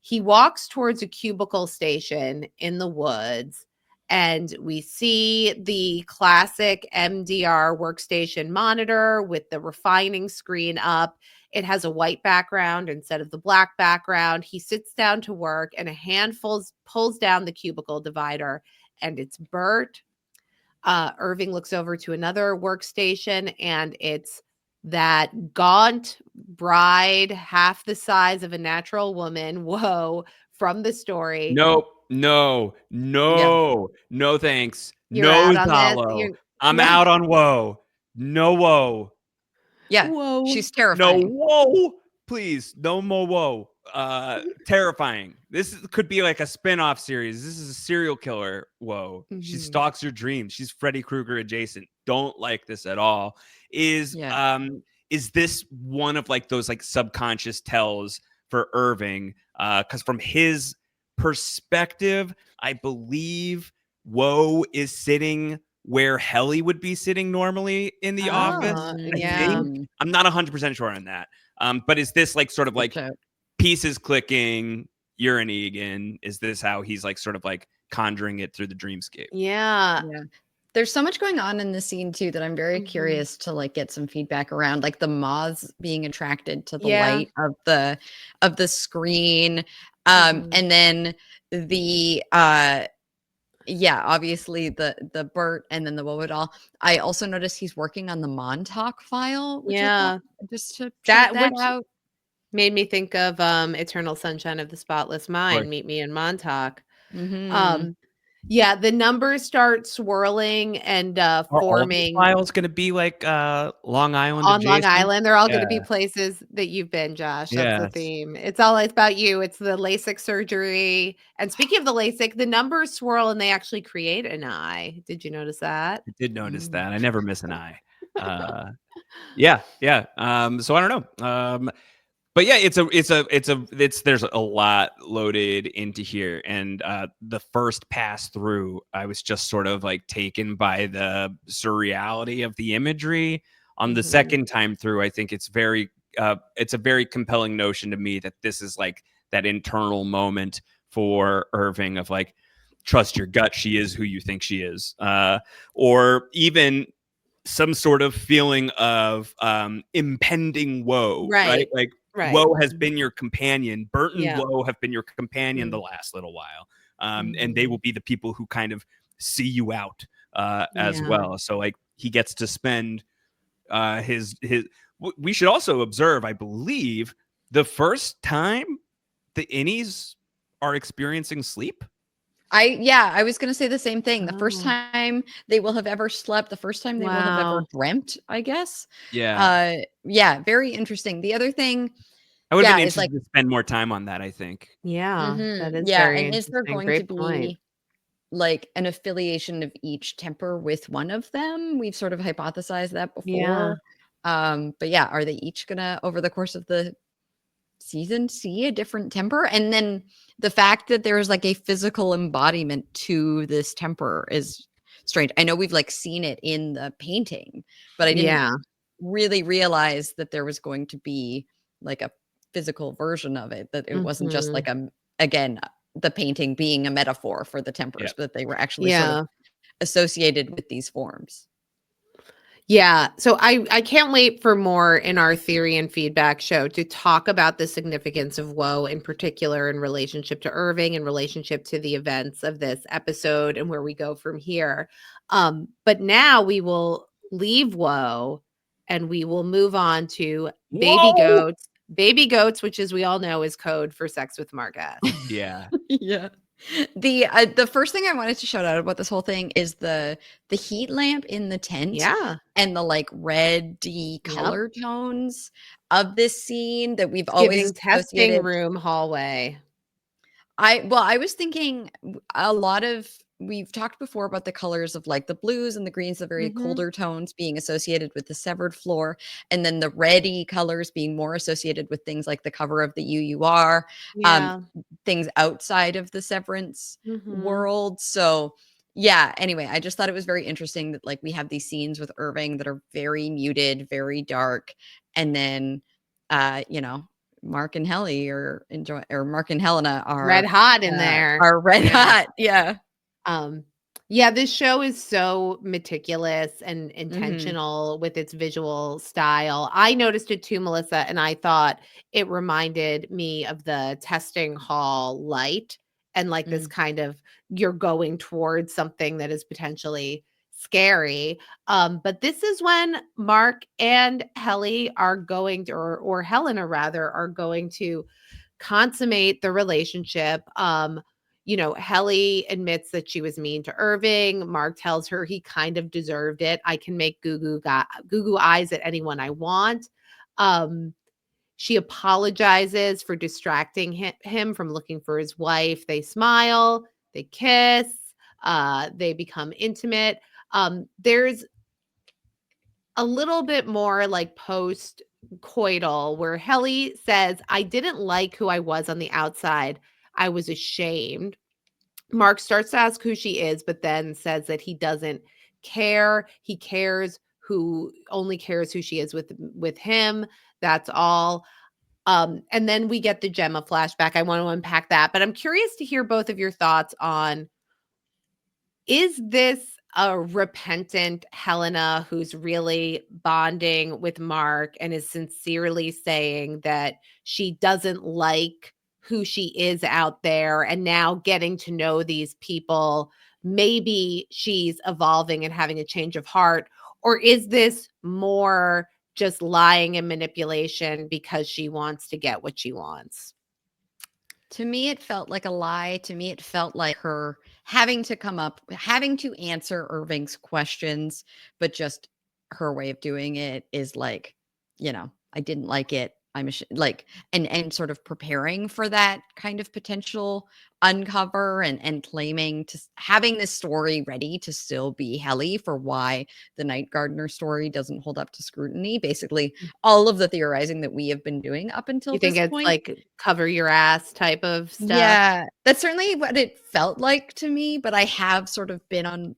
He walks towards a cubicle station in the woods, and we see the classic MDR workstation monitor with the refining screen up. It has a white background instead of the black background. He sits down to work, and a hand pulls down the cubicle divider, and it's Bert. Irving looks over to another workstation, and it's that gaunt bride, half the size of a natural woman. Whoa, from the story.
Nope. No, thanks.
You're
No,
out on this?
Zalo. I'm out on whoa. No whoa.
Yeah.
Whoa.
She's
No
terrifying.
whoa. Please. No more whoa. Terrifying. Could be like a spin-off series. This is a serial killer. Whoa. She stalks your dreams. She's Freddy Krueger adjacent. Don't like this at all. Is this one of like those like subconscious tells for Irving? Because from his perspective, I believe Woe is sitting where Helly would be sitting normally in the office. I think. I'm not 100% sure on that. But is this like sort of like pieces clicking, you're an Egan? Is this how he's like sort of like conjuring it through the dreamscape?
Yeah.
There's so much going on in the scene too that I'm very curious to like get some feedback around, like the moths being attracted to the light of the screen. And then the obviously the Bert and then the Woe doll. I also noticed he's working on the Montauk file, which I thought, just to check that out.
Made me think of Eternal Sunshine of the Spotless Mind. Meet me in Montauk. Yeah, the numbers start swirling and forming.
Are all files going to be like Long Island
on
adjacent?
Long Island? They're all going to be places that you've been, Josh. That's the theme. It's about you. It's the LASIK surgery. And speaking of the LASIK, the numbers swirl and they actually create an eye. Did you notice that?
I did notice that. I never miss an eye. Yeah. So I don't know. But yeah, there's a lot loaded into here. And the first pass through, I was just sort of like taken by the surreality of the imagery. On the second time through, I think it's a very compelling notion to me that this is like that internal moment for Irving of like, trust your gut. She is who you think she is. Or even some sort of feeling of impending woe, right? Like, Woe has been your companion. Bert and Woe have been your companion the last little while. And they will be the people who kind of see you out as well. So like he gets to spend his we should also observe, I believe, the first time the innies are experiencing sleep.
I was going to say the same thing. The first time they will have ever slept, the first time they will have ever dreamt, I guess. Very interesting. The other thing,
I would have been interested to spend more time on that, I think.
That is
very interesting. Is there going to be like an affiliation of each temper with one of them. We've sort of hypothesized that
Yeah.
before. But yeah, are they each gonna, over the course of the season, see a different temper? And then the fact that there's like a physical embodiment to this temper is strange. I know we've like seen it in the painting, but I didn't really realize that there was going to be like a physical version of it, that it wasn't just like again, the painting being a metaphor for the tempers, but they were actually sort of associated with these forms.
Yeah. So I can't wait for more in our theory and feedback show to talk about the significance of woe in particular in relationship to Irving, in relationship to the events of this episode and where we go from here. But now we will leave woe and we will move on to baby goats. Baby goats, which as we all know is code for sex with Mark S.
Yeah.
Yeah. The first thing I wanted to shout out about this whole thing is the heat lamp in the tent.
Yeah.
And the like reddy color tones of this scene that we've
It's
always
giving testing room hallway.
I was thinking a lot of, we've talked before about the colors of like the blues and the greens, the very colder tones being associated with the severed floor, and then the reddy colors being more associated with things like the cover of the UUR, things outside of the Severance world. So yeah, anyway, I just thought it was very interesting that like we have these scenes with Irving that are very muted, very dark, and then you know, Mark and Helly or Mark and Helena are
red hot in there.
Are red hot. Yeah.
Yeah, this show is so meticulous and intentional with its visual style. I noticed it too, Melissa, and I thought it reminded me of the testing hall light and like this kind of, you're going towards something that is potentially scary. But this is when Mark and Helly are going to, or Helena rather, are going to consummate the relationship. You know, Helly admits that she was mean to Irving. Mark tells her he kind of deserved it. I can make goo goo eyes at anyone I want. She apologizes for distracting him from looking for his wife. They smile, they kiss, they become intimate. There's a little bit more like post coital where Helly says, I didn't like who I was on the outside. I was ashamed. Mark starts to ask who she is, but then says that he doesn't care. He only cares who she is with him. That's all. And then we get the Gemma flashback. I want to unpack that, but I'm curious to hear both of your thoughts on, is this a repentant Helena who's really bonding with Mark and is sincerely saying that she doesn't like who she is out there, and now getting to know these people, maybe she's evolving and having a change of heart? Or is this more just lying and manipulation because she wants to get what she wants?
To me, it felt like a lie. To me, it felt like her having to answer Irving's questions, but just her way of doing it is like, you know, I didn't like it. I'm like, and sort of preparing for that kind of potential uncover, and claiming to having this story ready to still be Helly for why the Night Gardener story doesn't hold up to scrutiny. Basically, all of the theorizing that we have been doing up until
You think
this
it's
point.
like cover your ass type of stuff?
Yeah, that's certainly what it felt like to me, but I have sort of been on,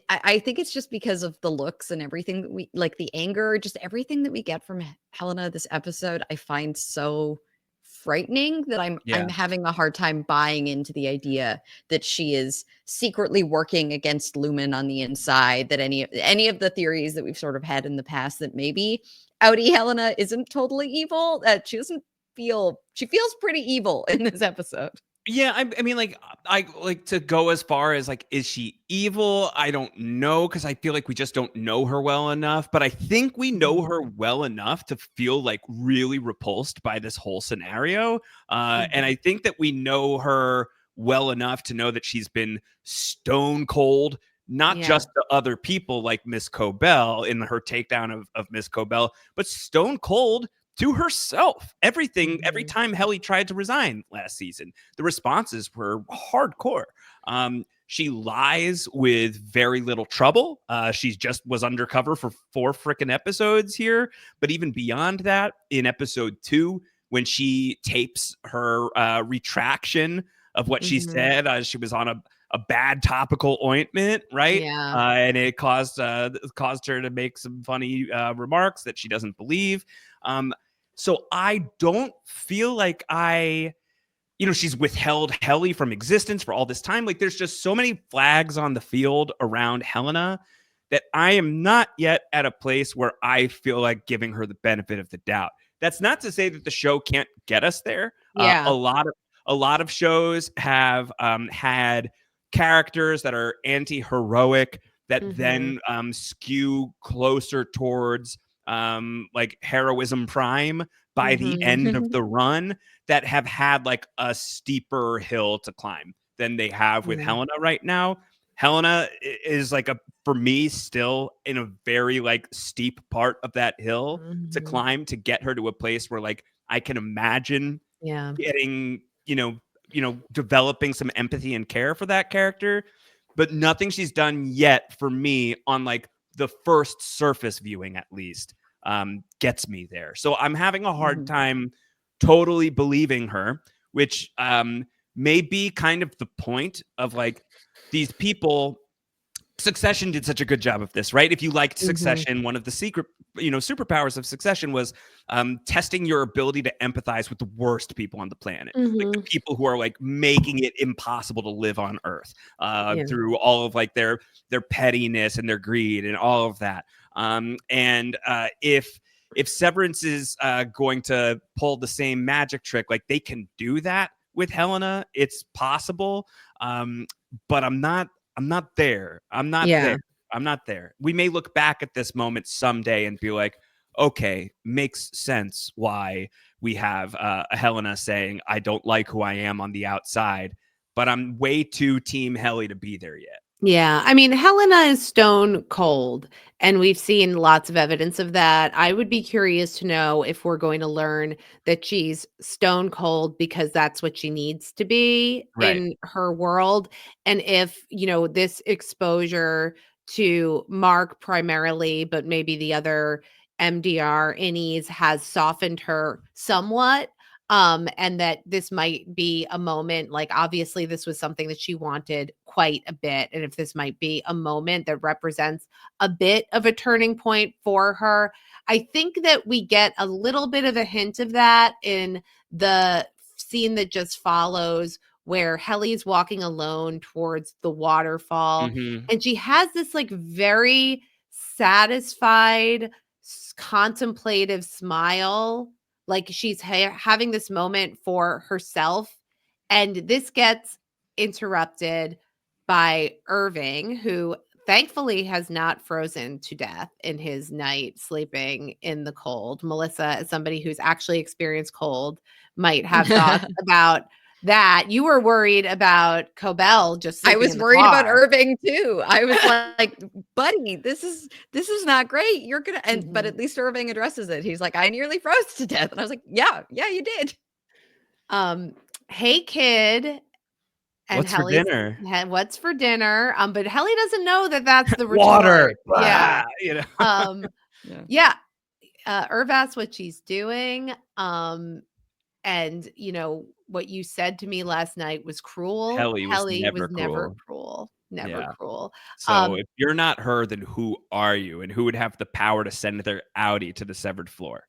I think it's just because of the looks and everything that we like, the anger, just everything that we get from Helena this episode, I find so frightening that I'm having a hard time buying into the idea that she is secretly working against Lumon on the inside, that any of the theories that we've sort of had in the past, that maybe outie Helena isn't totally evil, that she feels pretty evil in this episode.
Yeah, I mean, like, I like to go as far as like, is she evil? I don't know, because I feel like we just don't know her well enough. But I think we know her well enough to feel like really repulsed by this whole scenario. And I think that we know her well enough to know that she's been stone cold, not just to other people like Miss Cobell in her takedown of Miss Cobell, but stone cold to herself. Every time Helly tried to resign last season, the responses were hardcore. She lies with very little trouble. She just was undercover for 4 freaking episodes here. But even beyond that, in episode 2, when she tapes her retraction of what she said, she was on a bad topical ointment, right?
Yeah.
And it caused her to make some funny remarks that she doesn't believe. So I don't feel like she's withheld Helly from existence for all this time. Like, there's just so many flags on the field around Helena that I am not yet at a place where I feel like giving her the benefit of the doubt. That's not to say that the show can't get us there.
Yeah.
A lot of shows have had characters that are anti-heroic that then skew closer towards like heroism prime by the end of the run, that have had like a steeper hill to climb than they have with Helena right now. Helena is like for me, still in a very like steep part of that hill to climb to get her to a place where like I can imagine getting, developing some empathy and care for that character. But nothing she's done yet for me on like the first surface viewing, at least, gets me there. So I'm having a hard time totally believing her, which may be kind of the point of like these people. Succession did such a good job of this, right? If you liked Succession, one of the secret, superpowers of Succession was testing your ability to empathize with the worst people on the planet, like the people who are like making it impossible to live on Earth through all of like their pettiness and their greed and all of that. If Severance is going to pull the same magic trick, like they can do that with Helena, it's possible. But I'm not there. I'm not there. I'm not there. We may look back at this moment someday and be like, okay, makes sense why we have a Helena saying, I don't like who I am on the outside, but I'm way too team Helly to be there yet.
Yeah. I mean, Helena is stone cold, and we've seen lots of evidence of that. I would be curious to know if we're going to learn that she's stone cold because that's what she needs to be in her world. And if, this exposure to Mark primarily, but maybe the other MDR innies has softened her somewhat. And that this might be a moment, like obviously this was something that she wanted quite a bit. And if this might be a moment that represents a bit of a turning point for her, I think that we get a little bit of a hint of that in the scene that just follows, where Helly's walking alone towards the waterfall. And she has this like very satisfied, contemplative smile. Like she's having this moment for herself. And this gets interrupted by Irving, who thankfully has not frozen to death in his night sleeping in the cold. Melissa, as somebody who's actually experienced cold, might have thoughts about that. You were worried about Cobell just sleeping
I was
in the
worried
car.
about Irving too. I was like, buddy, this is not great. You're gonna but at least Irving addresses it. He's like, I nearly froze to death. And I was like, yeah, you did.
Hey kid. And
what's for dinner?
What's for dinner? But Helly doesn't know that that's the
water.
Yeah.
Yeah.
Irv asks what she's doing. And what you said to me last night was cruel.
Helly was never
cruel. Never cruel.
So if you're not her, then who are you? And who would have the power to send their outie to the severed floor?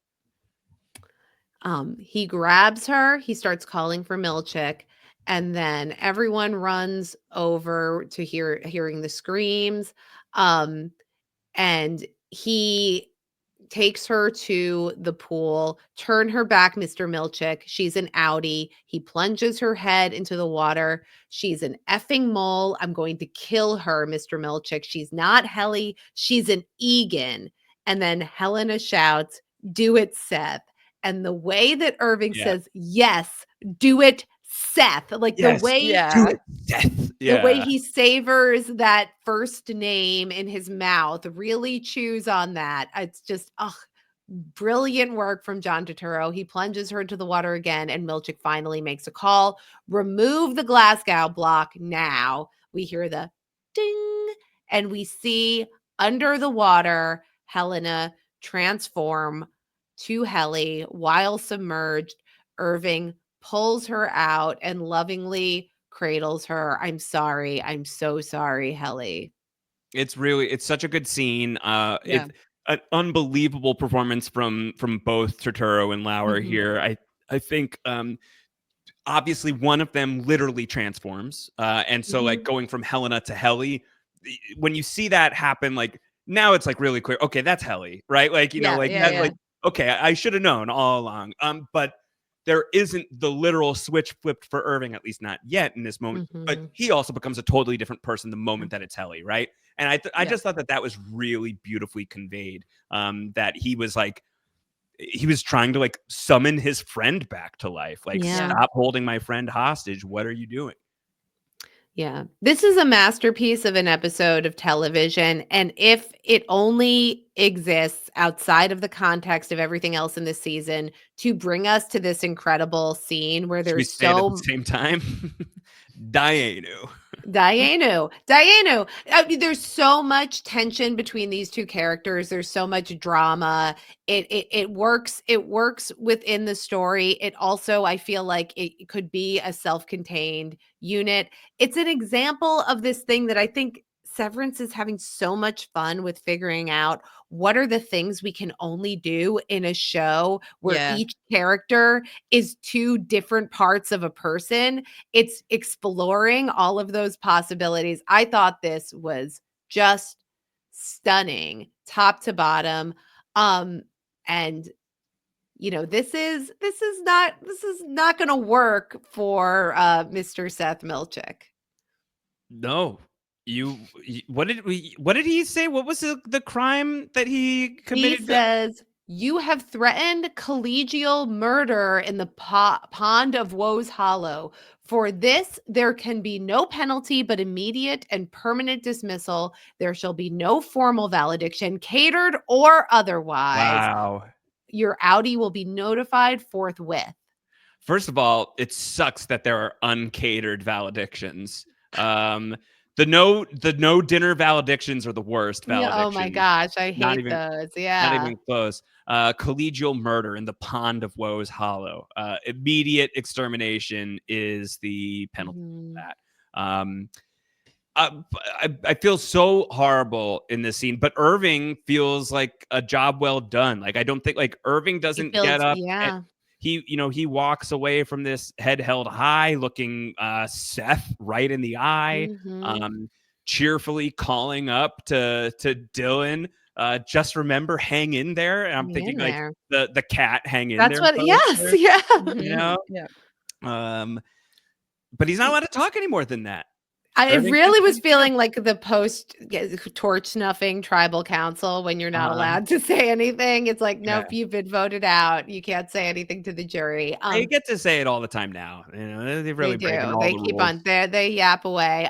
He grabs her. He starts calling for Milchick. And then everyone runs over to hearing the screams. And he takes her to the pool. Turn her back, Mr. Milchick. She's an outie. He plunges her head into the water. She's an effing mole. I'm going to kill her, Mr. Milchick. She's not Helly. She's an Egan. And then Helena shouts, do it, Seth. And the way that Irving says, yes, do it, Seth. Like the way,
do it, Seth.
The way he savors that first name in his mouth, really chews on that. It's just, Brilliant work from John Turturro. He plunges her into the water again, and Milchick finally makes a call. Remove the Glasgow block now. We hear the ding, and we see under the water Helena transform to Helly while submerged. Irving pulls her out and lovingly cradles her. I'm sorry. I'm so sorry, Helly.
It's such a good scene.
Yeah.
It's an unbelievable performance from both Turturro and Lauer here. I think obviously one of them literally transforms, and so like going from Helena to Helly, when you see that happen, like now it's like really clear. Okay, that's Helly, right? Like like okay, I should have known all along. But there isn't the literal switch flipped for Irving, at least not yet in this moment. But he also becomes a totally different person the moment that it's Helly, right? And I just thought that was really beautifully conveyed. That he was like, he was trying to like summon his friend back to life. Like, stop holding my friend hostage. What are you doing?
Yeah. This is a masterpiece of an episode of television. And if it only exists outside of the context of everything else in this season to bring us to this incredible scene where
Should we
there's
say it at
so
the same time? Dianu.
I mean, there's so much tension between these two characters. There's so much drama. It works. It works within the story. It also, I feel like it could be a self-contained unit. It's an example of this thing that I think Severance is having so much fun with figuring out what are the things we can only do in a show where each character is two different parts of a person. It's exploring all of those possibilities. I thought this was just stunning, top to bottom. And you know, this is not going to work for Mr. Seth Milchick.
No. What did he say? What was the crime that he committed?
He says, you have threatened collegial murder in the pond of Woe's Hollow. For this, there can be no penalty but immediate and permanent dismissal. There shall be no formal valediction, catered or otherwise.
Wow.
Your outie will be notified forthwith.
First of all, it sucks that there are uncatered valedictions. The no dinner valedictions are the worst valedictions.
Oh my gosh, I hate those. Yeah.
Not even close. Collegial murder in the pond of Woe's Hollow. Immediate extermination is the penalty for that. I feel so horrible in this scene, but Irving feels like a job well done. Like, I don't think like Irving doesn't get up.
Yeah.
He walks away from this head held high, looking Seth right in the eye, cheerfully calling up to Dylan. Just remember, hang in there. And I'm thinking like the cat hang in there.
That's what. Yes. Yeah.
You know.
Yeah.
But he's not allowed to talk any more than that.
I really was feeling like the post torch snuffing tribal council when you're not allowed to say anything. It's like, nope, you've been voted out. You can't say anything to the jury.
They get to say it all the time now. You know, they really breaking all the rules.
They keep on there. They yap away.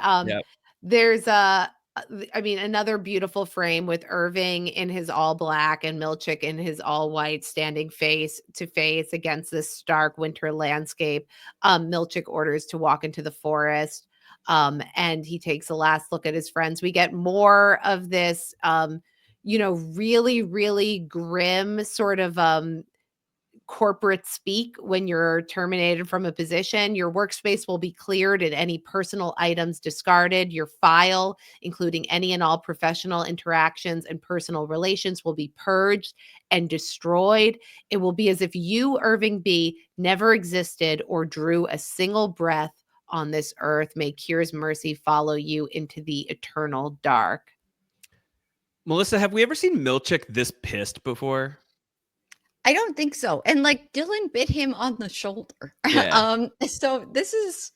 There's another beautiful frame with Irving in his all black and Milchick in his all white, standing face to face against this stark winter landscape. Milchick orders to walk into the forest. And he takes a last look at his friends. We get more of this, really, really grim sort of corporate speak when you're terminated from a position. Your workspace will be cleared and any personal items discarded. Your file, including any and all professional interactions and personal relations, will be purged and destroyed. It will be as if you, Irving B., never existed or drew a single breath on this earth. May Kyr's mercy follow you into the eternal dark.
Melissa, have we ever seen Milchick this pissed before?
I don't think so. And like Dylan bit him on the shoulder. So this is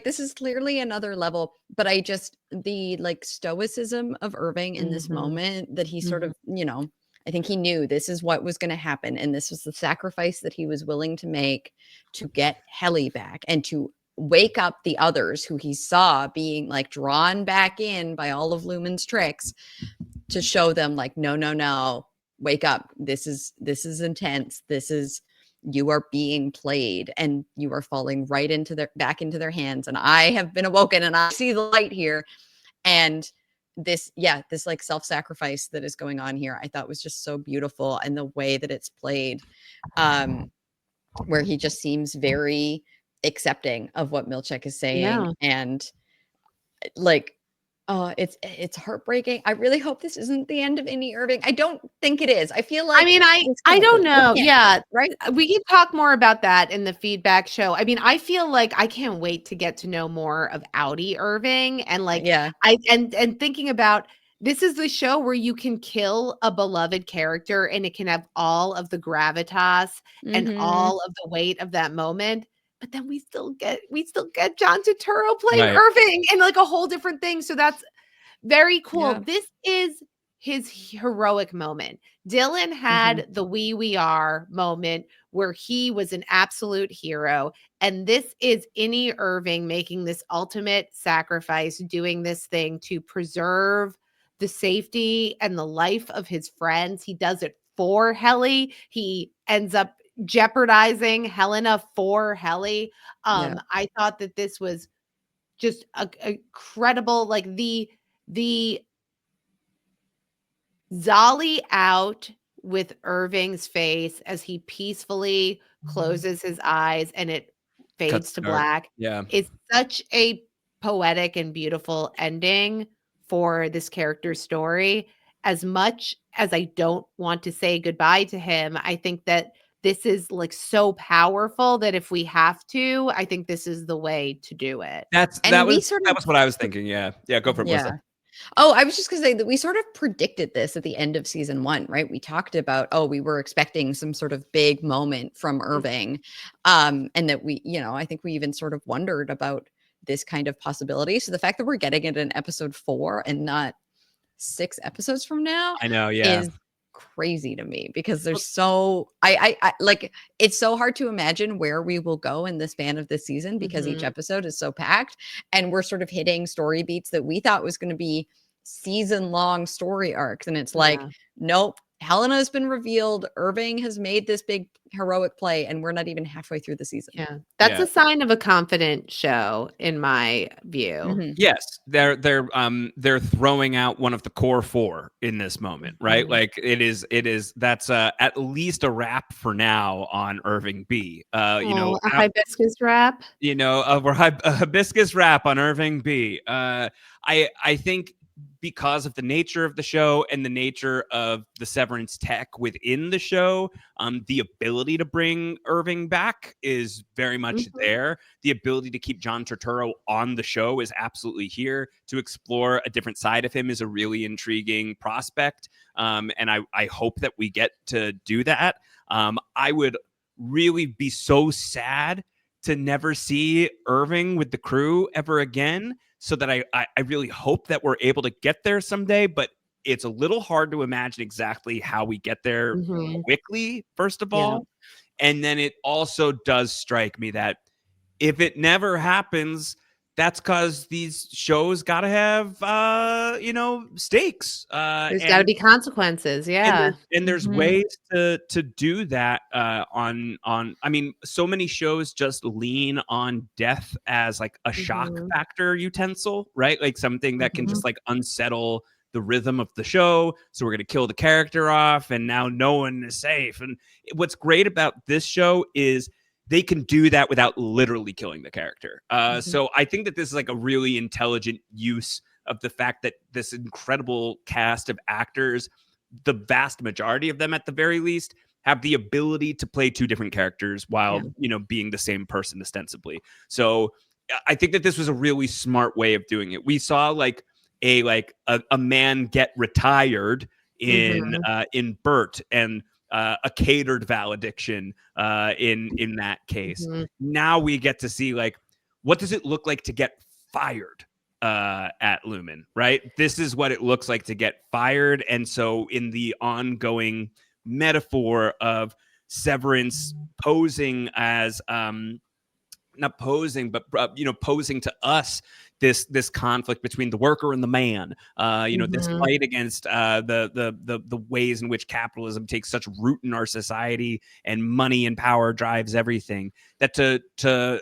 this is clearly another level, but the like stoicism of Irving in this moment that he sort of, I think he knew this is what was going to happen. And this was the sacrifice that he was willing to make to get Helly back and to wake up the others who he saw being like drawn back in by all of Lumon's tricks, to show them like, no, wake up. This is intense. You are being played and you are falling right back into their hands. And I have been awoken and I see the light here. And this like self-sacrifice that is going on here, I thought was just so beautiful. And the way that it's played, where he just seems very accepting of what Milchek is saying. And like, oh, it's heartbreaking. I really hope this isn't the end of Innie Irving. I don't think it is. I feel like,
I mean, I don't know. Yeah.
Right.
We can talk more about that in the feedback show. I mean, I feel like I can't wait to get to know more of outie Irving. And like, and thinking about, this is the show where you can kill a beloved character and it can have all of the gravitas and all of the weight of that moment. But then we still get John Turturro playing Irving and like a whole different thing. So that's very cool. Yeah. This is his heroic moment. Dylan had the we are moment where he was an absolute hero. And this is Innie Irving making this ultimate sacrifice, doing this thing to preserve the safety and the life of his friends. He does it for Helly. He ends up jeopardizing Helena for Helly. I thought that this was just a credible, like the Zolly out with Irving's face as he peacefully closes his eyes and it fades to black.
Yeah.
It's such a poetic and beautiful ending for this character's story. As much as I don't want to say goodbye to him, I think that this is like so powerful that if we have to, I think this is the way to do it.
That was what I was thinking. Yeah. Go for it, Melissa.
Oh, I was just going to say that we sort of predicted this at the end of season 1, right? We talked about, we were expecting some sort of big moment from Irving. And that we, I think we even sort of wondered about this kind of possibility. So the fact that we're getting it in episode 4 and not 6 episodes from now,
I know, is
crazy to me, because there's so I like, it's so hard to imagine where we will go in the span of this season, because each episode is so packed and we're sort of hitting story beats that we thought was going to be season-long story arcs, and it's like, nope, Helena has been revealed, Irving has made this big heroic play, and we're not even halfway through the season.
That's a sign of a confident show, in my view.
Yes, they're throwing out one of the core 4 in this moment, right? Like it is that's at least a wrap for now on Irving B. A
hibiscus wrap.
We're hibiscus wrap on Irving B. I think, because of the nature of the show and the nature of the Severance tech within the show, the ability to bring Irving back is very much there. The ability to keep John Turturro on the show is absolutely here. To explore a different side of him is a really intriguing prospect. And I hope that we get to do that. I would really be so sad to never see Irving with the crew ever again. So that I really hope that we're able to get there someday, but it's a little hard to imagine exactly how we get there quickly, first of all. And then it also does strike me that if it never happens, that's because these shows got to have, stakes.
There's got to be consequences. Yeah.
And there's ways to do that on, I mean, so many shows just lean on death as like a shock factor utensil, right? Like something that can just like unsettle the rhythm of the show. So we're going to kill the character off and now no one is safe. And what's great about this show is they can do that without literally killing the character. So I think that this is like a really intelligent use of the fact that this incredible cast of actors, the vast majority of them at the very least, have the ability to play 2 different characters while, being the same person ostensibly. So I think that this was a really smart way of doing it. We saw like a man get retired in Bert, and a catered valediction in that case. Now we get to see like, what does it look like to get fired at Lumon, right? This is what it looks like to get fired. And so in the ongoing metaphor of Severance posing as not posing, but posing to us this conflict between the worker and the man. This
Mhm.
fight against the ways in which capitalism takes such root in our society, and money and power drives everything. That to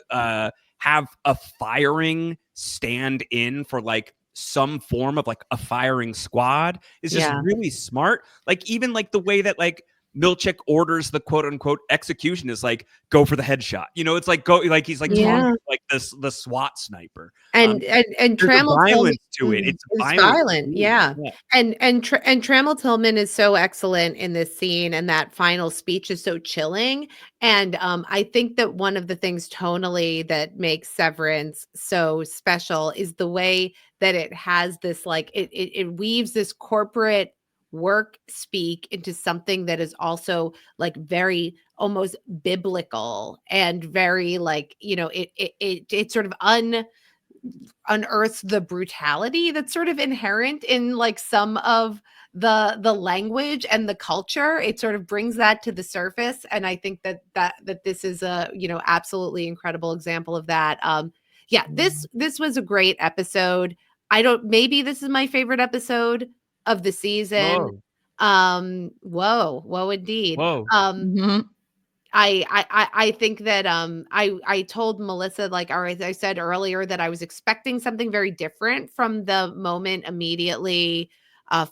have a firing stand in for like some form of like a firing squad is just
Yeah.
really smart. Like even like the way that like Milchick orders the quote unquote execution is like, go for the headshot. It's like go, like he's like
Yeah.
talking like the SWAT sniper.
And
There's a
Trammell Tillman
violence to it. It's a
is
violent
violent,
scene.
yeah.
Yeah.
And Trammell Tillman is so excellent in this scene, and that final speech is so chilling. And I think that one of the things tonally that makes Severance so special is the way that it has this like it weaves this corporate work speak into something that is also like very almost biblical and very like it sort of unearths the brutality that's sort of inherent in like some of the language and the culture. It sort of brings that to the surface, and I think that this is a absolutely incredible example of that. This was a great episode. I don't maybe this is my favorite episode of the season. Whoa indeed.
Whoa.
Mhm.
I think that I told Melissa, like, or as I said earlier, that I was expecting something very different from the moment immediately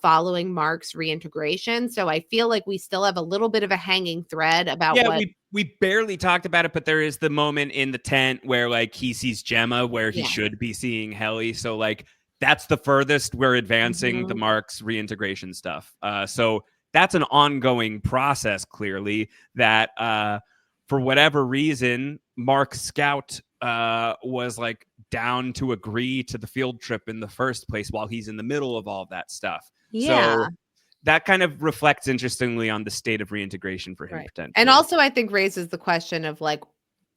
following Mark's reintegration. So I feel like we still have a little bit of a hanging thread about
Yeah,
what.
we barely talked about it, but there is the moment in the tent where like he sees Gemma where he
Yeah.
should be seeing Helly. So like that's the furthest we're advancing the
Mhm.
Mark's reintegration stuff. So that's an ongoing process, clearly, that for whatever reason, Mark Scout was like down to agree to the field trip in the first place while he's in the middle of all that stuff.
Yeah.
So that kind of reflects interestingly on the state of reintegration for him,
Right.
potentially.
And also I think raises the question of like,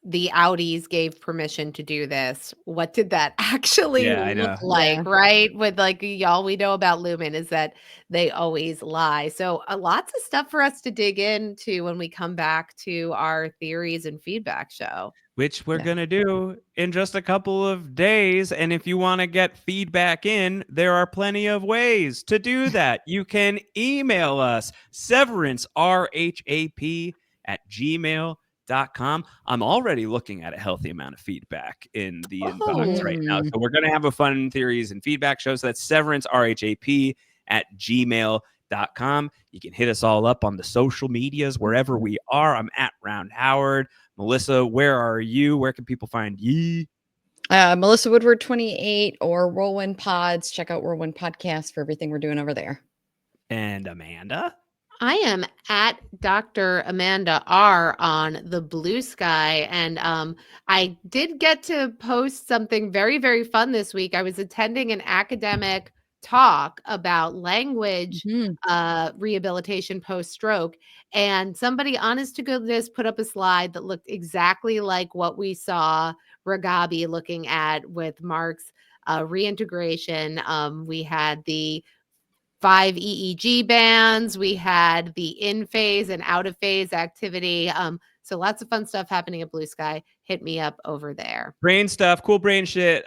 the outies gave permission to do this. What did that actually
Yeah, I
look
know.
like,
Yeah.
right? With like all we know about Lumon is that they always lie. So lots of stuff for us to dig into when we come back to our theories and feedback show.
Which we're
Yeah.
going to do in just a couple of days. And if you want to get feedback in, there are plenty of ways to do that. You can email us, severance, RHAP, @gmail.com. I'm already looking at a healthy amount of feedback in the inbox right now.
Mm.
So we're going to have a fun theories and feedback show. So that's severance, RHAP, @gmail.com. You can hit us all up on the social medias wherever we are. I'm at Round Howard. Melissa, where are you? Where can people find ye?
Melissa Woodward 28 or Whirlwind Pods. Check out Whirlwind Podcast for everything we're doing over there.
And Amanda?
I am at Dr. Amanda R on the Blue Sky. And I did get to post something very, very fun this week. I was attending an academic talk about language
Mhm.
rehabilitation post-stroke. And somebody, honest to goodness, put up a slide that looked exactly like what we saw Ragabi looking at with Mark's reintegration. We had the 5 EEG bands. We had the in phase and out of phase activity. So lots of fun stuff happening at Blue Sky. Hit me up over there.
Brain stuff, cool brain shit.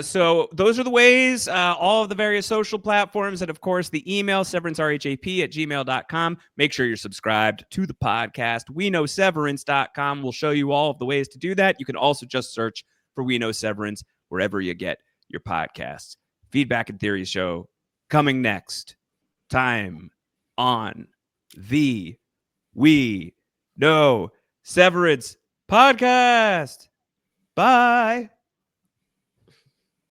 So those are the ways, all of the various social platforms, and of course the email, severancerhap @gmail.com. Make sure you're subscribed to the podcast. WeKnowSeverance.com will show you all of the ways to do that. You can also just search for We Know Severance wherever you get your podcasts. Feedback and Theories show coming next time on the We Know Severance podcast. Bye.